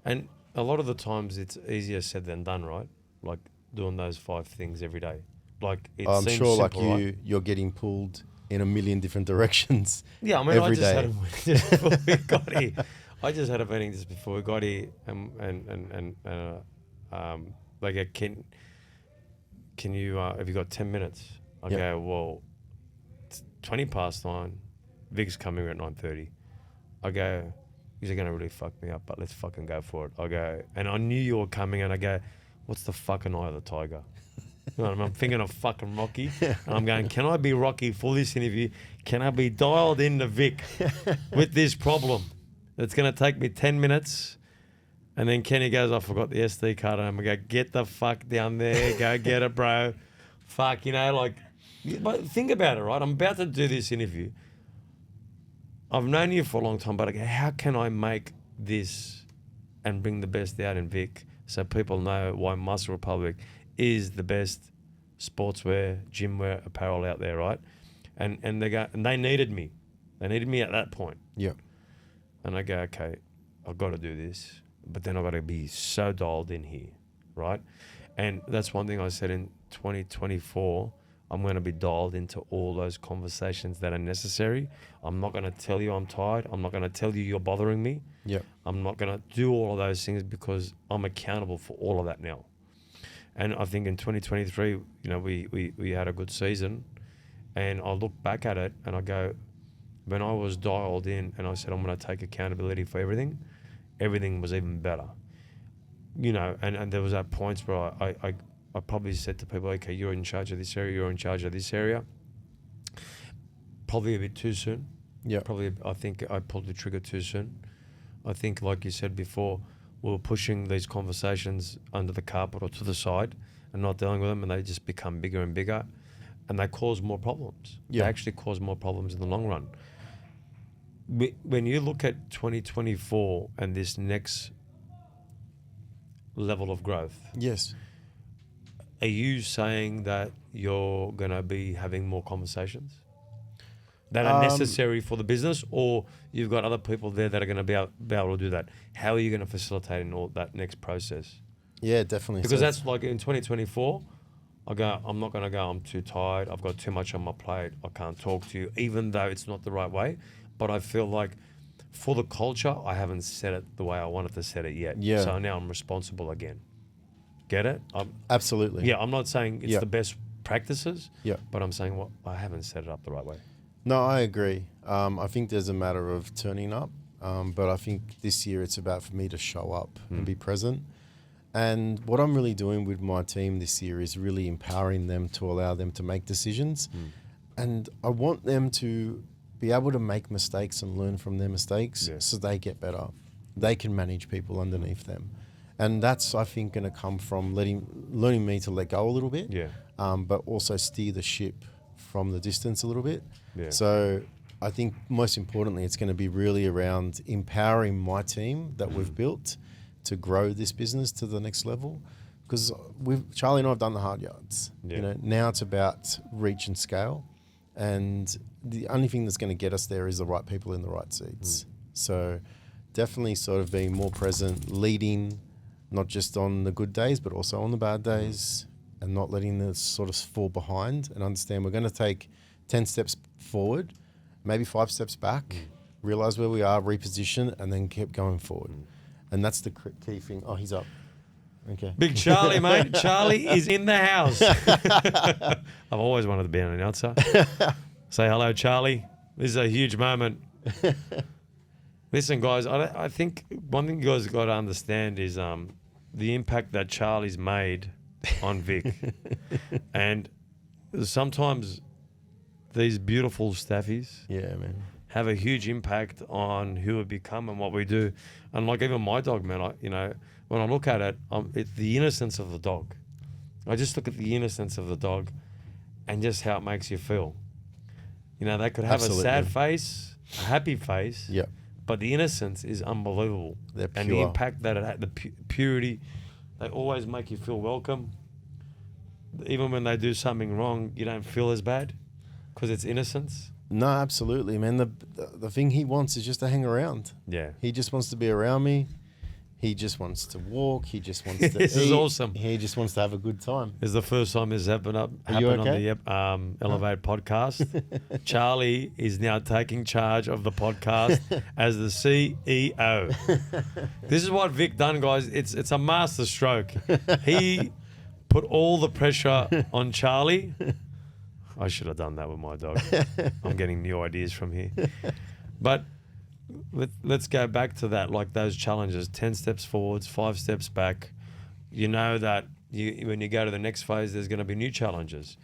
S1: And a lot of the times it's easier said than done, right? Like doing those 5 things every day. Like it
S2: I'm
S1: seems
S2: sure,
S1: simple,
S2: like
S1: right?
S2: you're getting pulled in a million different directions.
S1: Yeah, I mean,
S2: every day.
S1: had a meeting just before we got here. I just had a meeting just before we got here, and like, can you have you got 10 minutes? Okay, well, it's 20 past 9. Vic's coming at 9:30. I go, these are gonna really fuck me up, but let's fucking go for it. I go, and I knew you were coming, and I go, what's the fucking eye of the tiger? You know, I'm thinking of fucking Rocky, and I'm going, can I be Rocky for this interview? Can I be dialed into Vic with this problem? It's going to take me 10 minutes. And then Kenny goes, I forgot the SD card. And I'm going to go, get the fuck down there. Go get it, bro. Fuck, but think about it, right? I'm about to do this interview. I've known you for a long time, but I go, how can I make this and bring the best out in Vic so people know why Muscle Republic is the best sportswear, gym wear, apparel out there, right? And they needed me. They needed me at that point.
S2: Yeah.
S1: And I go, okay, I've got to do this, but then I've got to be so dialed in here, right? And that's one thing I said 2024, I'm going to be dialed into all those conversations that are necessary. I'm not going to tell you I'm tired. I'm not going to tell you you're bothering me.
S2: Yep.
S1: I'm not going to do all of those things because I'm accountable for all of that now. And I think in 2023, you know, we had a good season, and I look back at it and I go, when I was dialed in and I said I'm going to take accountability for everything, everything was even better. You know, and there was at points where I probably said to people, okay, you're in charge of this area, you're in charge of this area. Probably a bit too soon.
S2: Yeah.
S1: Probably, I think I pulled the trigger too soon. I think, like you said before, we were pushing these conversations under the carpet or to the side and not dealing with them, and they just become bigger and bigger, and they cause more problems.
S2: Yeah.
S1: They actually cause more problems in the long run. When you look at 2024 and this next level of growth,
S2: Yes.
S1: are you saying that you're going to be having more conversations that are necessary for the business, or you've got other people there that are going to be able to do that? How are you going to facilitate in all that next process?
S2: Yeah, definitely.
S1: Because
S2: So-
S1: that's like in 2024, I'm not going to go, I'm too tired, I've got too much on my plate, I can't talk to you, even though it's not the right way. But I feel like for the culture, I haven't said it the way I wanted to set it yet.
S2: Yeah.
S1: So now I'm responsible again. Get it?
S2: Absolutely.
S1: Yeah, I'm not saying it's
S2: Yeah.
S1: the best practices,
S2: Yeah.
S1: but I'm saying I haven't set it up the right way.
S2: No, I agree. I think there's a matter of turning up, but I think this year it's about for me to show up and be present. And what I'm really doing with my team this year is really empowering them to allow them to make decisions. And I want them to be able to make mistakes and learn from their mistakes so they get better. They can manage people underneath them. And that's, I think, going to come from learning me to let go a little bit, but also steer the ship from the distance a little bit.
S1: Yeah.
S2: So I think most importantly, it's going to be really around empowering my team that we've built to grow this business to the next level. Because Charlie and I have done the hard yards.
S1: Yeah.
S2: You know, now it's about reach and scale. And the only thing that's going to get us there is the right people in the right seats. So definitely sort of being more present, leading, not just on the good days, but also on the bad days, and not letting this sort of fall behind, and understand we're going to take 10 steps forward, maybe 5 steps back, realize where we are, reposition, and then keep going forward. And that's the key thing. Oh, he's up. Okay.
S1: Big Charlie, mate. Charlie is in the house. I've always wanted to be an announcer. Say hello, Charlie. This is a huge moment. Listen, guys, I think one thing you guys got to understand is the impact that Charlie's made on Vic. And sometimes these beautiful staffies
S2: Yeah, man.
S1: have a huge impact on who we become and what we do. And like even my dog, man, when I look at it, it's the innocence of the dog. I just look at the innocence of the dog and just how it makes you feel. You know, they could have
S2: Absolutely.
S1: a sad face, a happy face,
S2: Yeah.
S1: but the innocence is unbelievable.
S2: They're
S1: And the
S2: pure.
S1: impact that it had, the purity, they always make you feel welcome. Even when they do something wrong, you don't feel as bad because it's innocence.
S2: No, absolutely, man. The thing he wants is just to hang around.
S1: Yeah.
S2: He just wants to be around me. He just wants to walk. He just wants to
S1: This
S2: eat.
S1: is awesome.
S2: He just wants to have a good time.
S1: This is the first time this happened
S2: you
S1: on
S2: okay?
S1: the Elevate podcast. Charlie is now taking charge of the podcast as the CEO. This is what Vic done, guys. It's a master stroke. He put all the pressure on Charlie. I should have done that with my dog. I'm getting new ideas from here. But let's go back to that, like those challenges, 10 steps forwards, 5 steps back. You know that when you go to the next phase, there's going to be new challenges.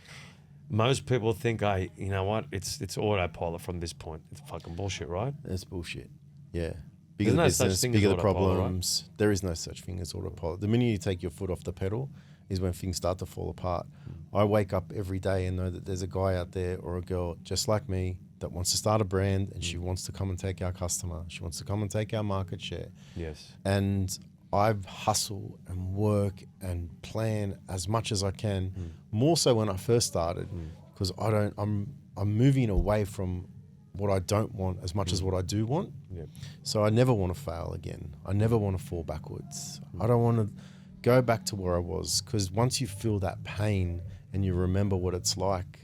S1: Most people think, you know what, it's autopilot from this point. It's fucking bullshit, right?
S2: That's bullshit. Yeah. Bigger
S1: There's
S2: the
S1: no such
S2: business,
S1: thing
S2: bigger
S1: as
S2: the
S1: autopilot, right?
S2: problems. There is no such thing as autopilot. The minute you take your foot off the pedal is when things start to fall apart. I wake up every day and know that there's a guy out there or a girl just like me that wants to start a brand, and she wants to come and take our customer. She wants to come and take our market share.
S1: Yes.
S2: And I hustle and work and plan as much as I can, more so when I first started, because I'm moving away from what I don't want as much as what I do want.
S1: Yeah.
S2: So I never want to fail again. I never want to fall backwards. I don't want to go back to where I was, because once you feel that pain and you remember what it's like,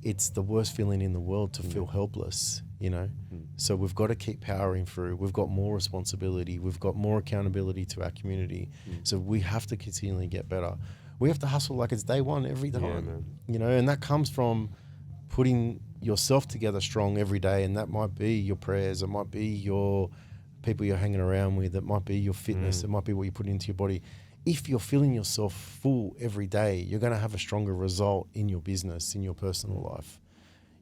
S2: it's the worst feeling in the world to feel helpless, you know. So we've got to keep powering through. We've got more responsibility. We've got more accountability to our community. So we have to continually get better. We have to hustle like it's day one every time, you know, and that comes from putting yourself together strong every day. And that might be your prayers. It might be your people you're hanging around with. It might be your fitness. It might be what you put into your body. If you're feeling yourself full every day, you're going to have a stronger result in your business, in your personal life,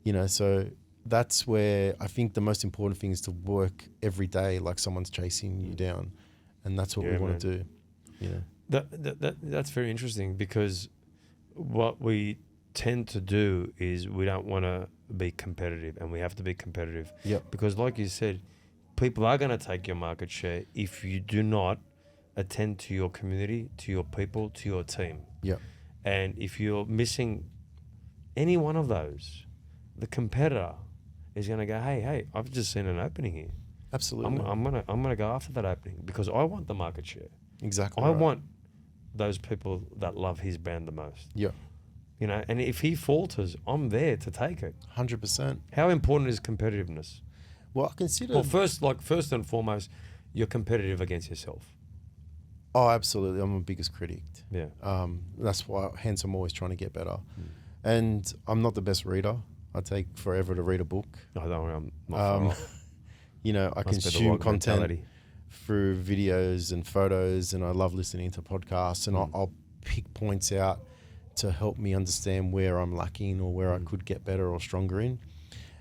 S2: you know. So that's where I think the most important thing is to work every day like someone's chasing you down, and that's what we want to do, you know.
S1: That's very interesting, because what we tend to do is we don't want to be competitive, and we have to be competitive. Because like you said, people are going to take your market share if you do not attend to your community, to your people, to your team. And if you're missing any one of those, the competitor is going to go, hey, I've just seen an opening here.
S2: Absolutely.
S1: I'm gonna go after that opening because I want the market share.
S2: Exactly.
S1: I want those people that love his brand the most. You know, and if he falters, I'm there to take it.
S2: 100%.
S1: How important is competitiveness?
S2: Well, I consider...
S1: Well, first and foremost, you're competitive against yourself.
S2: Oh, absolutely. I'm my biggest critic. That's why, hence I'm always trying to get better. And I'm not the best reader. I take forever to read a book.
S1: No, don't worry, I'm not far off.
S2: You know, I consume content through videos and photos, and I love listening to podcasts, and I'll pick points out to help me understand where I'm lacking or where I could get better or stronger in.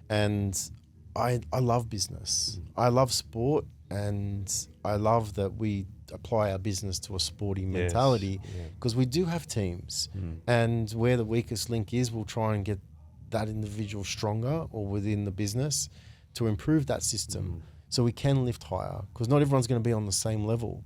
S2: And I love business. I love sport, and I love that we apply our business to a sporting mentality, because we do have teams, and where the weakest link is, we'll try and get that individual stronger or within the business to improve that system so we can lift higher, because not everyone's going to be on the same level.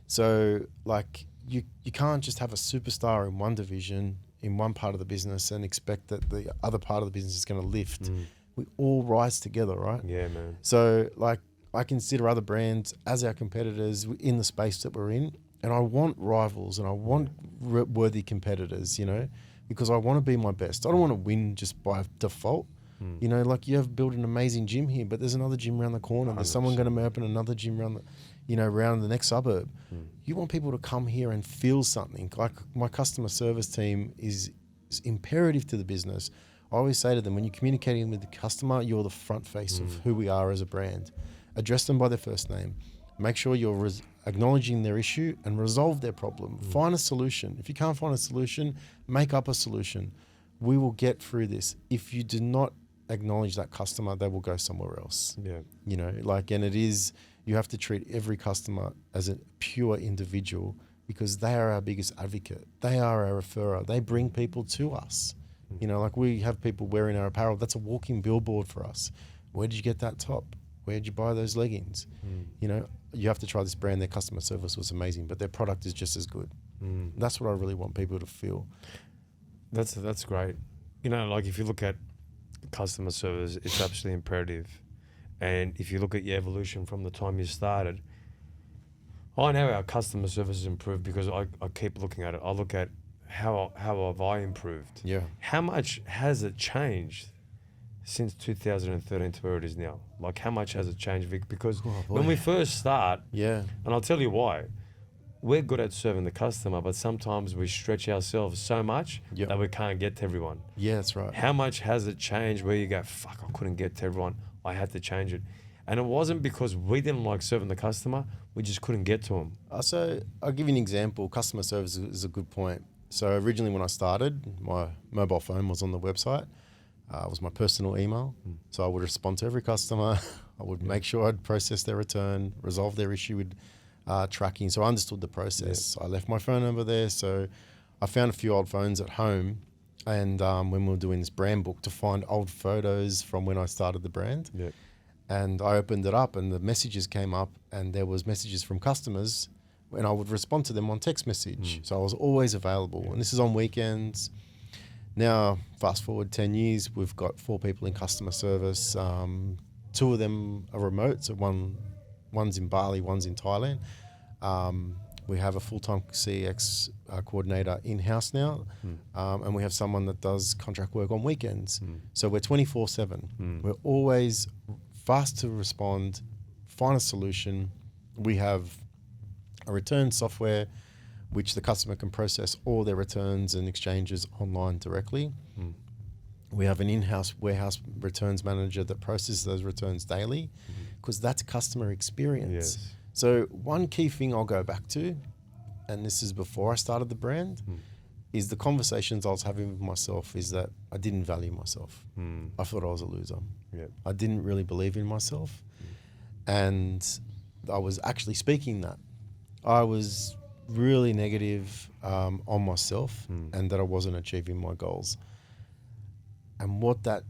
S2: So like you can't just have a superstar in one division in one part of the business and expect that the other part of the business is going to lift. We all rise together, right?
S1: Yeah, man.
S2: So like I consider other brands as our competitors in the space that we're in, and I want rivals and I want worthy competitors, you know, because I want to be my best. I don't want to win just by default. You know, like you have built an amazing gym here, but there's another gym around the corner. 100%. There's someone going to open another gym around the, you know, around the next suburb. You want people to come here and feel something. Like my customer service team is imperative to the business. I always say to them, when you're communicating with the customer, you're the front face of who we are as a brand. Address them by their first name. Make sure you're acknowledging their issue and resolve their problem. Find a solution. If you can't find a solution, make up a solution. We will get through this. If you do not acknowledge that customer, they will go somewhere else. You know, like, and it is, you have to treat every customer as a pure individual, because they are our biggest advocate. They are our referrer. They bring people to us. You know, like we have people wearing our apparel. That's a walking billboard for us. Where did you get that top? Where did you buy those leggings? You know, you have to try this brand. Their customer service was amazing, but their product is just as good. That's what I really want people to feel.
S1: That's great. You know, like if you look at customer service, it's absolutely imperative. And if you look at your evolution from the time you started, I know our customer service has improved because I keep looking at it. I look at how have I improved? How much has it changed since 2013 to where it is now? Like, how much has it changed, Vic? Because when we first start, and I'll tell you why, we're good at serving the customer, but sometimes we stretch ourselves so much that we can't get to everyone.
S2: That's right.
S1: How much has it changed where you go, fuck, I couldn't get to everyone. I had to change it. And it wasn't because we didn't like serving the customer, we just couldn't get to them.
S2: So I'll give you an example. Customer service is a good point. So originally when I started, my mobile phone was on the website. It was my personal email. So I would respond to every customer. I would make sure I'd process their return, resolve their issue with tracking. So I understood the process. I left my phone number there. So I found a few old phones at home. And when we were doing this brand book, to find old photos from when I started the brand. And I opened it up and the messages came up, and there was messages from customers, and I would respond to them on text message. So I was always available. And this is on weekends. Now, fast forward 10 years, we've got 4 people in customer service. 2 of them are remote. So one's in Bali, one's in Thailand. We have a full-time CX coordinator in-house now, and we have someone that does contract work on weekends. So we're 24/7. We're always fast to respond, find a solution. We have a return software which the customer can process all their returns and exchanges online directly. We have an in-house warehouse returns manager that processes those returns daily, because that's customer experience.
S1: Yes.
S2: So one key thing I'll go back to, and this is before I started the brand, is the conversations I was having with myself is that I didn't value myself. I thought I was a loser.
S1: Yep.
S2: I didn't really believe in myself. And I was actually speaking that. I was really negative on myself and that I wasn't achieving my goals. And what that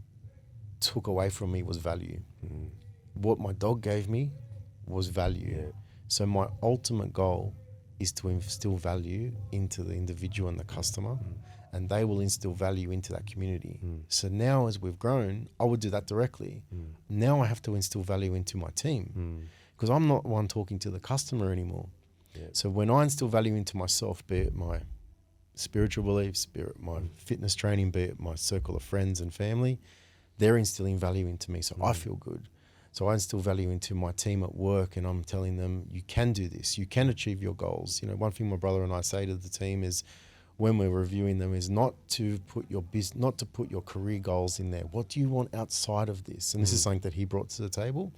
S2: took away from me was value. What my dog gave me was value.
S1: Yeah.
S2: So my ultimate goal is to instill value into the individual and the customer, and they will instill value into that community. So now as we've grown, I would do that directly. Now I have to instill value into my team, because I'm not one talking to the customer anymore.
S1: Yeah.
S2: So when I instill value into myself, be it my spiritual beliefs, be it my fitness training, be it my circle of friends and family, they're instilling value into me, so I feel good. So I instill value into my team at work, and I'm telling them, you can do this, you can achieve your goals. You know, one thing my brother and I say to the team is, when we're reviewing them, is not to put your career goals in there. What do you want outside of this? And this is something that he brought to the table.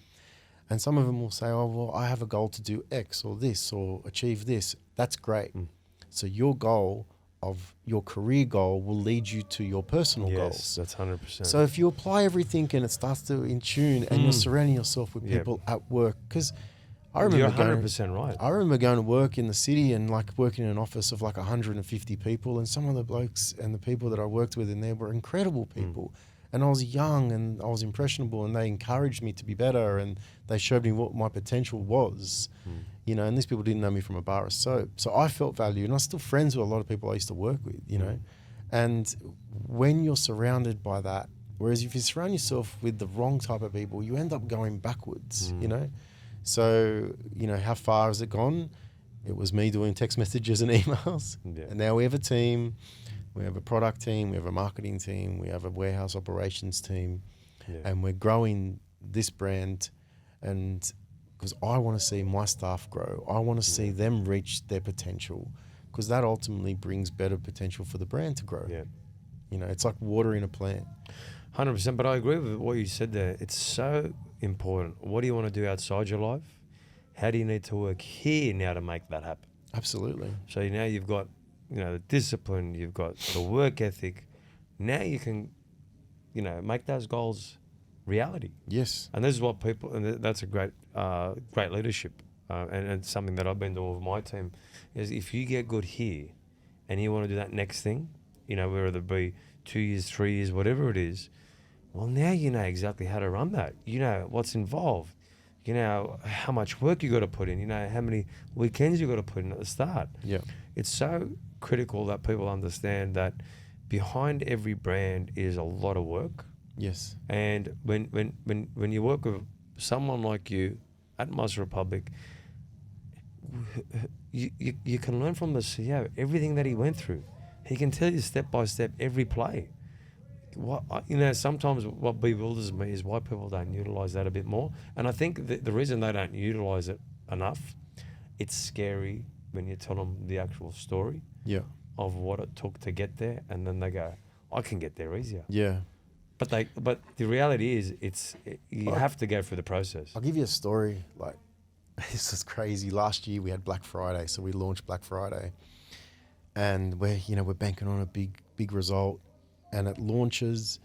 S2: And some of them will say, oh, well, I have a goal to do X or this or achieve this. That's great. So your goal of your career goal will lead you to your personal goals.
S1: That's 100%.
S2: So if you apply everything and it starts to in tune, and you're surrounding yourself with people at work, because I remember
S1: you're 100% right.
S2: I remember going to work in the city and like working in an office of like 150 people, and some of the blokes and the people that I worked with in there were incredible people. And I was young and I was impressionable, and they encouraged me to be better, and they showed me what my potential was. You know, and these people didn't know me from a bar of soap. So I felt valued, and I was still friends with a lot of people I used to work with, you know. And when you're surrounded by that, whereas if you surround yourself with the wrong type of people, you end up going backwards, you know. So, you know, how far has it gone? It was me doing text messages and emails. And now we have a team. We have a product team, we have a marketing team, we have a warehouse operations team, and we're growing this brand. And because I want to see my staff grow, I want to see them reach their potential, because that ultimately brings better potential for the brand to grow. You know, it's like watering a plant.
S1: 100%, but I agree with what you said there. It's so important. What do you want to do outside your life? How do you need to work here now to make that happen?
S2: Absolutely.
S1: So now you've got, you know, the discipline, you've got the work ethic. Now you can, you know, make those goals reality.
S2: Yes.
S1: And this is what people, and that's a great leadership. And it's something that I've been doing with my team, is if you get good here and you want to do that next thing, you know, whether it be 2 years, 3 years, whatever it is, well, now you know exactly how to run that. You know what's involved. You know how much work you got to put in. You know how many weekends you got to put in at the start.
S2: Yeah.
S1: It's so critical that people understand that behind every brand is a lot of work.
S2: Yes.
S1: And when you work with someone like you at Muzz Republic, you can learn from the CEO everything that he went through. He can tell you step by step every play. Sometimes what bewilders me is why people don't utilize that a bit more. And I think the reason they don't utilize it enough, it's scary when you tell them the actual story of what it took to get there, and then they go, I can get there easier.
S2: Yeah.
S1: But the reality is you have to go through the process.
S2: I'll give you a story. Like, this is crazy. Last year we had Black Friday, so we launched Black Friday, and we're banking on a big result, and it launches,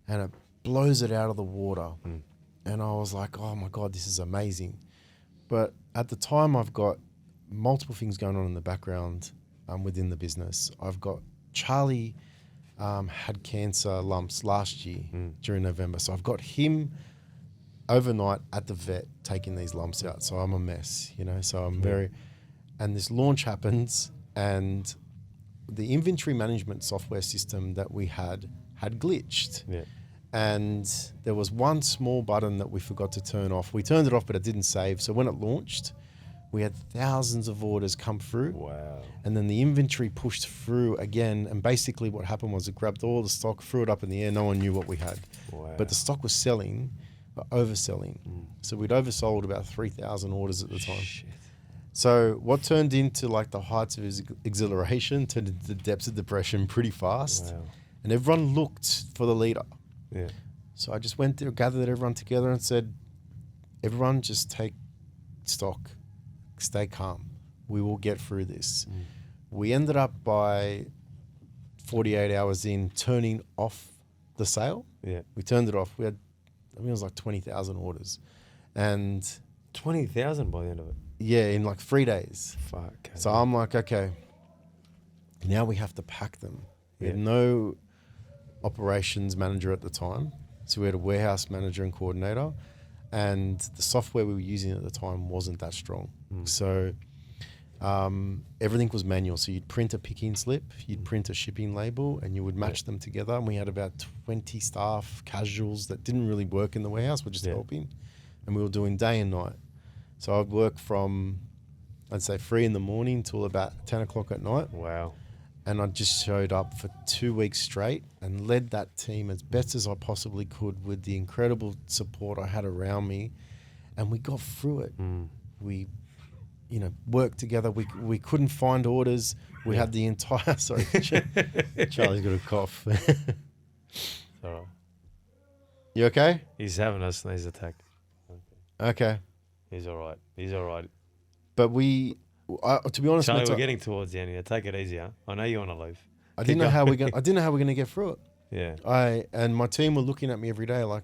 S2: and it blows it out of the water, and I was like, oh my God, this is amazing. But at the time, I've got multiple things going on in the background within the business. I've got Charlie had cancer lumps last year during November. So I've got him overnight at the vet taking these lumps out. So I'm a mess, so I'm and this launch happens, and the inventory management software system that we had glitched.
S1: Yeah.
S2: And there was one small button that we forgot to turn off. We turned it off, but it didn't save. So when it launched, We had thousands of orders come through.
S1: Wow.
S2: And then the inventory pushed through again. And basically what happened was it grabbed all the stock, threw it up in the air. No one knew what we had.
S1: Wow.
S2: But the stock was selling, but overselling. So we'd oversold about 3,000 orders at the time.
S1: Shit.
S2: So what turned into like the heights of exhilaration turned into the depths of depression pretty fast.
S1: Wow.
S2: And everyone looked for the leader.
S1: Yeah.
S2: So I just went there, gathered everyone together and said, everyone just take stock, stay calm. We will get through this. We ended up by 48 hours in turning off the sale.
S1: Yeah.
S2: We turned it off. We had, I think it was like 20,000 orders. And
S1: 20,000 by the end of it.
S2: yeah, in like 3 days.
S1: Fuck.
S2: So I'm like, okay, now we have to pack them. We had
S1: Yeah.
S2: no operations manager at the time. So we had a warehouse manager and coordinator, and the software we were using at the time wasn't that strong. So everything was manual. So you'd print a picking slip, you'd print a shipping label, and you would match them together. And we had about 20 staff, casuals that didn't really work in the warehouse, were just helping. And we were doing day and night. So I'd work from, I'd say 3 in the morning till about 10 o'clock at night.
S1: Wow.
S2: And I just showed up for 2 weeks straight and led that team as best as I possibly could with the incredible support I had around me. And we got through it. We, you know, worked together. We couldn't find orders. We had the entire, sorry, Charlie's got a cough.
S1: All right.
S2: You okay?
S1: He's having a sneeze attack.
S2: Okay.
S1: He's all right. He's all right.
S2: But we, to be honest,
S1: Charlie,
S2: mate,
S1: we're getting towards the end here. Take it easy, huh? I know you want to leave.
S2: I didn't know how we're gonna get through it.
S1: Yeah.
S2: And my team were looking at me every day like,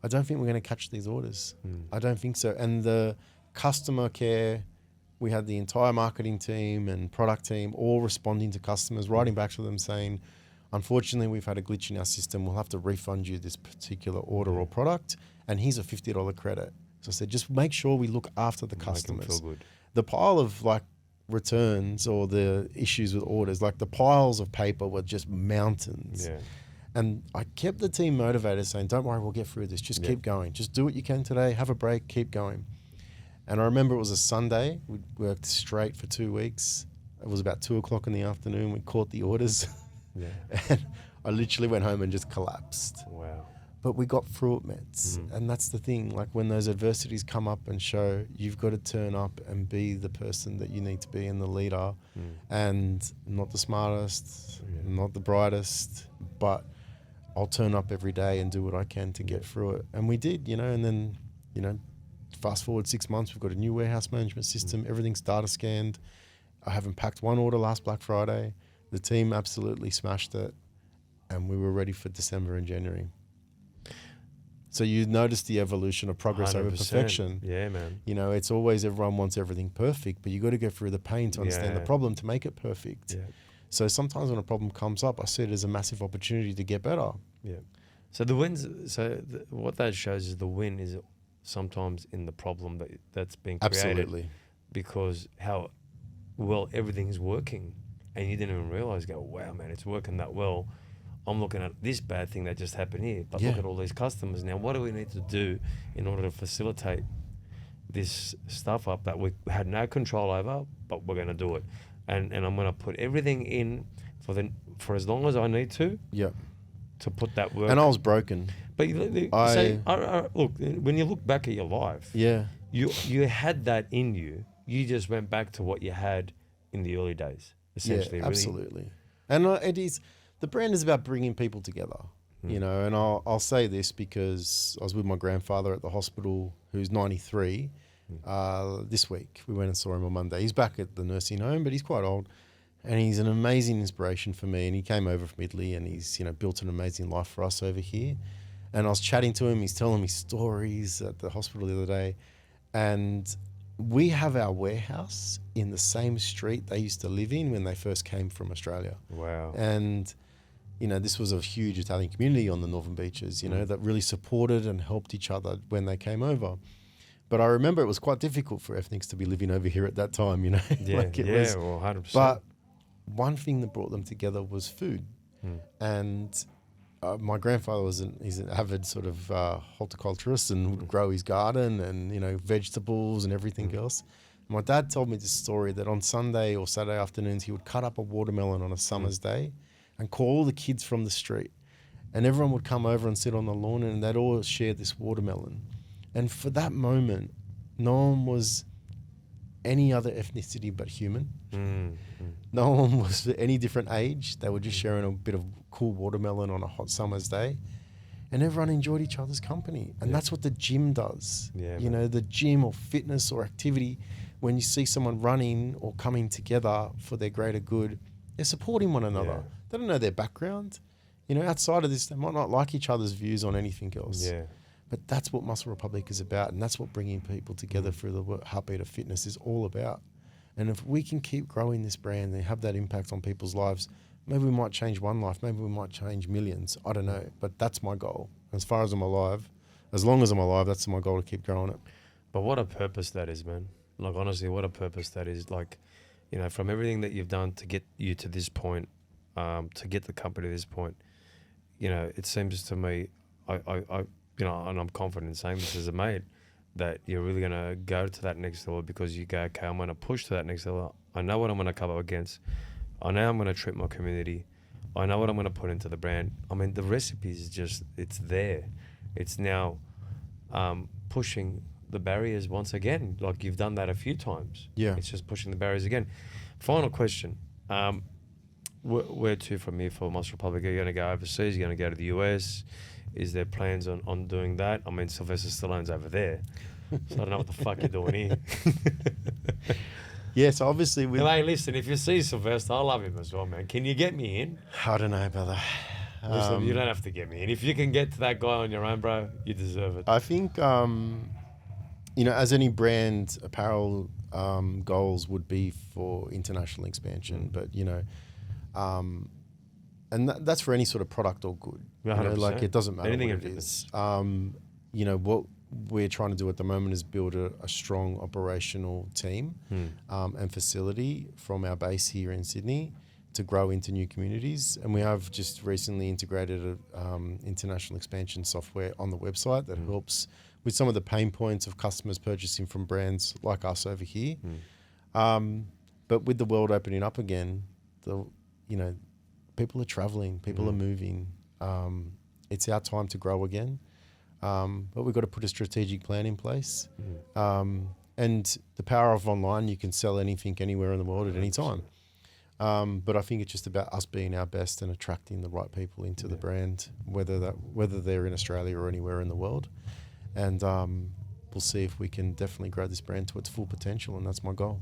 S2: I don't think we're going to catch these orders. I don't think so. And the customer care, we had the entire marketing team and product team all responding to customers, writing back to them saying, unfortunately, we've had a glitch in our system. We'll have to refund you this particular order or product. And here's a $50 credit. So I said, just make sure we look after the customers.
S1: Make them feel good.
S2: The pile of like returns or the issues with orders, like the piles of paper were just mountains.
S1: Yeah.
S2: And I kept the team motivated, saying, don't worry, we'll get through this. Just keep going. Just do what you can today. Have a break. Keep going. And I remember it was a Sunday. We worked straight for 2 weeks. It was about 2 o'clock in the afternoon. We caught the orders.
S1: Yeah.
S2: And I literally went home and just collapsed.
S1: Wow.
S2: But we got through it, Mets. And that's the thing. Like when those adversities come up and show, you've got to turn up and be the person that you need to be and the leader. And not the smartest, not the brightest, but I'll turn up every day and do what I can to get through it. And we did, you know, and then, you know, fast forward 6 months, we've got a new warehouse management system. Everything's data scanned. I haven't packed one order last Black Friday. The team absolutely smashed it. And we were ready for December and January. So you notice the evolution of progress over
S1: 100%.
S2: perfection.
S1: Yeah, man.
S2: You know, it's always everyone wants everything perfect, but you got to go through the pain to understand the problem to make it perfect.
S1: Yeah.
S2: So sometimes when a problem comes up, I see it as a massive opportunity to get better.
S1: Yeah. So the wins. So what that shows is the win is sometimes in the problem that's being created.
S2: Absolutely.
S1: Because how well everything's working, and you didn't even realize. Go, wow, man, it's working that well. I'm looking at this bad thing that just happened here, but look at all these customers now. What do we need to do in order to facilitate this stuff up that we had no control over, but we're going to do it, and I'm going to put everything in for as long as I need to.
S2: Yeah.
S1: To put that work.
S2: And I was broken.
S1: But look, when you look back at your life, you had that in you. You just went back to what you had in the early days, essentially.
S2: Yeah,
S1: really.
S2: absolutely. And it is. The brand is about bringing people together, you know, and I'll say this because I was with my grandfather at the hospital who's 93 this week. We went and saw him on Monday. He's back at the nursing home, but he's quite old and he's an amazing inspiration for me. And he came over from Italy and he's, you know, built an amazing life for us over here. And I was chatting to him. He's telling me stories at the hospital the other day. And we have our warehouse in the same street they used to live in when they first came from Australia.
S1: Wow.
S2: And you know, this was a huge Italian community on the Northern Beaches, you know, that really supported and helped each other when they came over. But I remember it was quite difficult for ethnics to be living over here at that time, you know.
S1: Yeah,
S2: like
S1: well, 100%.
S2: But one thing that brought them together was food. And my grandfather he's an avid sort of horticulturist and would grow his garden and, you know, vegetables and everything else. My dad told me this story that on Sunday or Saturday afternoons, he would cut up a watermelon on a summer's day and call all the kids from the street. And everyone would come over and sit on the lawn and they'd all share this watermelon. And for that moment, no one was any other ethnicity but human. No one was any different age. They were just sharing a bit of cool watermelon on a hot summer's day. And everyone enjoyed each other's company. And that's what the gym does. You know, the gym or fitness or activity, when you see someone running or coming together for their greater good, they're supporting one another. They don't know their background. You know, outside of this, they might not like each other's views on anything else. But that's what Muscle Republic is about. And that's what bringing people together through the heartbeat of fitness is all about. And if we can keep growing this brand and have that impact on people's lives, maybe we might change one life. Maybe we might change millions. I don't know. But that's my goal. As far as I'm alive, as long as I'm alive, that's my goal, to keep growing it.
S1: But what a purpose that is, man. Like, honestly, what a purpose that is. Like, you know, from everything that you've done to get you to this point, to get the company to this point, you know, it seems to me, I you know, and I'm confident in saying this as a mate, that you're really going to go to that next level because you go, okay, I'm going to push to that next level. I know what I'm going to come up against. I know I'm going to treat my community. I know what I'm going to put into the brand. I mean, the recipe is just, it's there. It's now pushing the barriers once again. Like, you've done that a few times. It's just pushing the barriers again. Final question. Where to from here for Muscle Republic? Are you going to go overseas? Are you going to go to the US? Is there plans on doing that? I mean, Sylvester Stallone's over there, so I don't know what the fuck you're doing here.
S2: Yes, obviously.
S1: Hey, listen, if you see Sylvester, I love him as well, man. Can you get me in?
S2: I don't know, brother.
S1: Listen, you don't have to get me in. If you can get to that guy on your own, bro, you deserve it.
S2: I think, you know, as any brand, apparel goals would be for international expansion. But, you know, and that's for any sort of product or good. You know, like, it doesn't matter
S1: anything
S2: what it is. You know, what we're trying to do at the moment is build a strong operational team and facility from our base here in Sydney to grow into new communities. And we have just recently integrated international expansion software on the website that helps with some of the pain points of customers purchasing from brands like us over here. But with the world opening up again, you know, people are traveling, people are moving. It's our time to grow again. But we've got to put a strategic plan in place. And the power of online, you can sell anything anywhere in the world at any time. But I think it's just about us being our best and attracting the right people into the brand, whether they're in Australia or anywhere in the world. And we'll see if we can definitely grow this brand to its full potential, and that's my goal.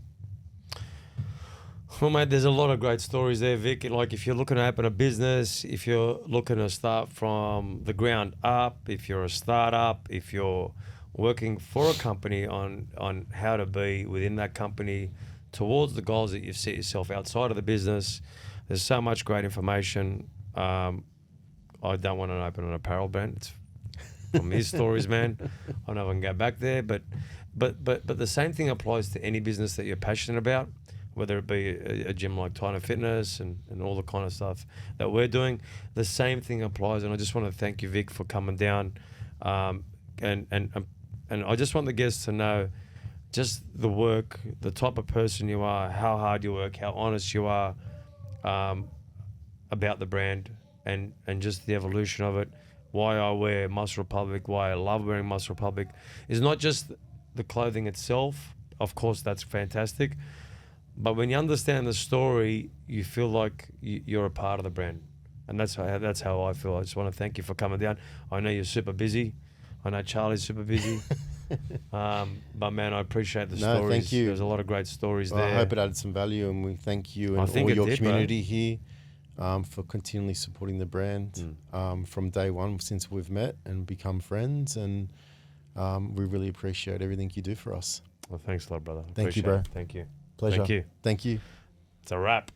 S1: Well, mate, there's a lot of great stories there, Vic. Like, if you're looking to open a business, if you're looking to start from the ground up, if you're a startup, if you're working for a company on how to be within that company towards the goals that you've set yourself outside of the business, there's so much great information. I don't want to open an apparel brand. It's from his stories, man. I know I can go back there, but the same thing applies to any business that you're passionate about, whether it be a gym like Titan Fitness and all the kind of stuff that we're doing. The same thing applies, and I just want to thank you, Vic, for coming down. And I just want the guests to know just the work, the type of person you are, how hard you work, how honest you are about the brand, and just the evolution of it. Why I wear Muscle Republic, why I love wearing Muscle Republic, is not just the clothing itself. Of course, that's fantastic. But when you understand the story, you feel like you're a part of the brand. And that's how I feel. I just want to thank you for coming down. I know you're super busy. I know Charlie's super busy. But, man, I appreciate the stories.
S2: Thank you.
S1: There's a lot of great stories there.
S2: I hope it added some value, and we thank you and all your community here for continually supporting the brand from day one since we've met and become friends. And we really appreciate everything you do for us.
S1: Well, thanks a lot, brother.
S2: Thank you, bro.
S1: Thank you.
S2: Pleasure.
S1: Thank you.
S2: Thank you.
S1: It's a wrap.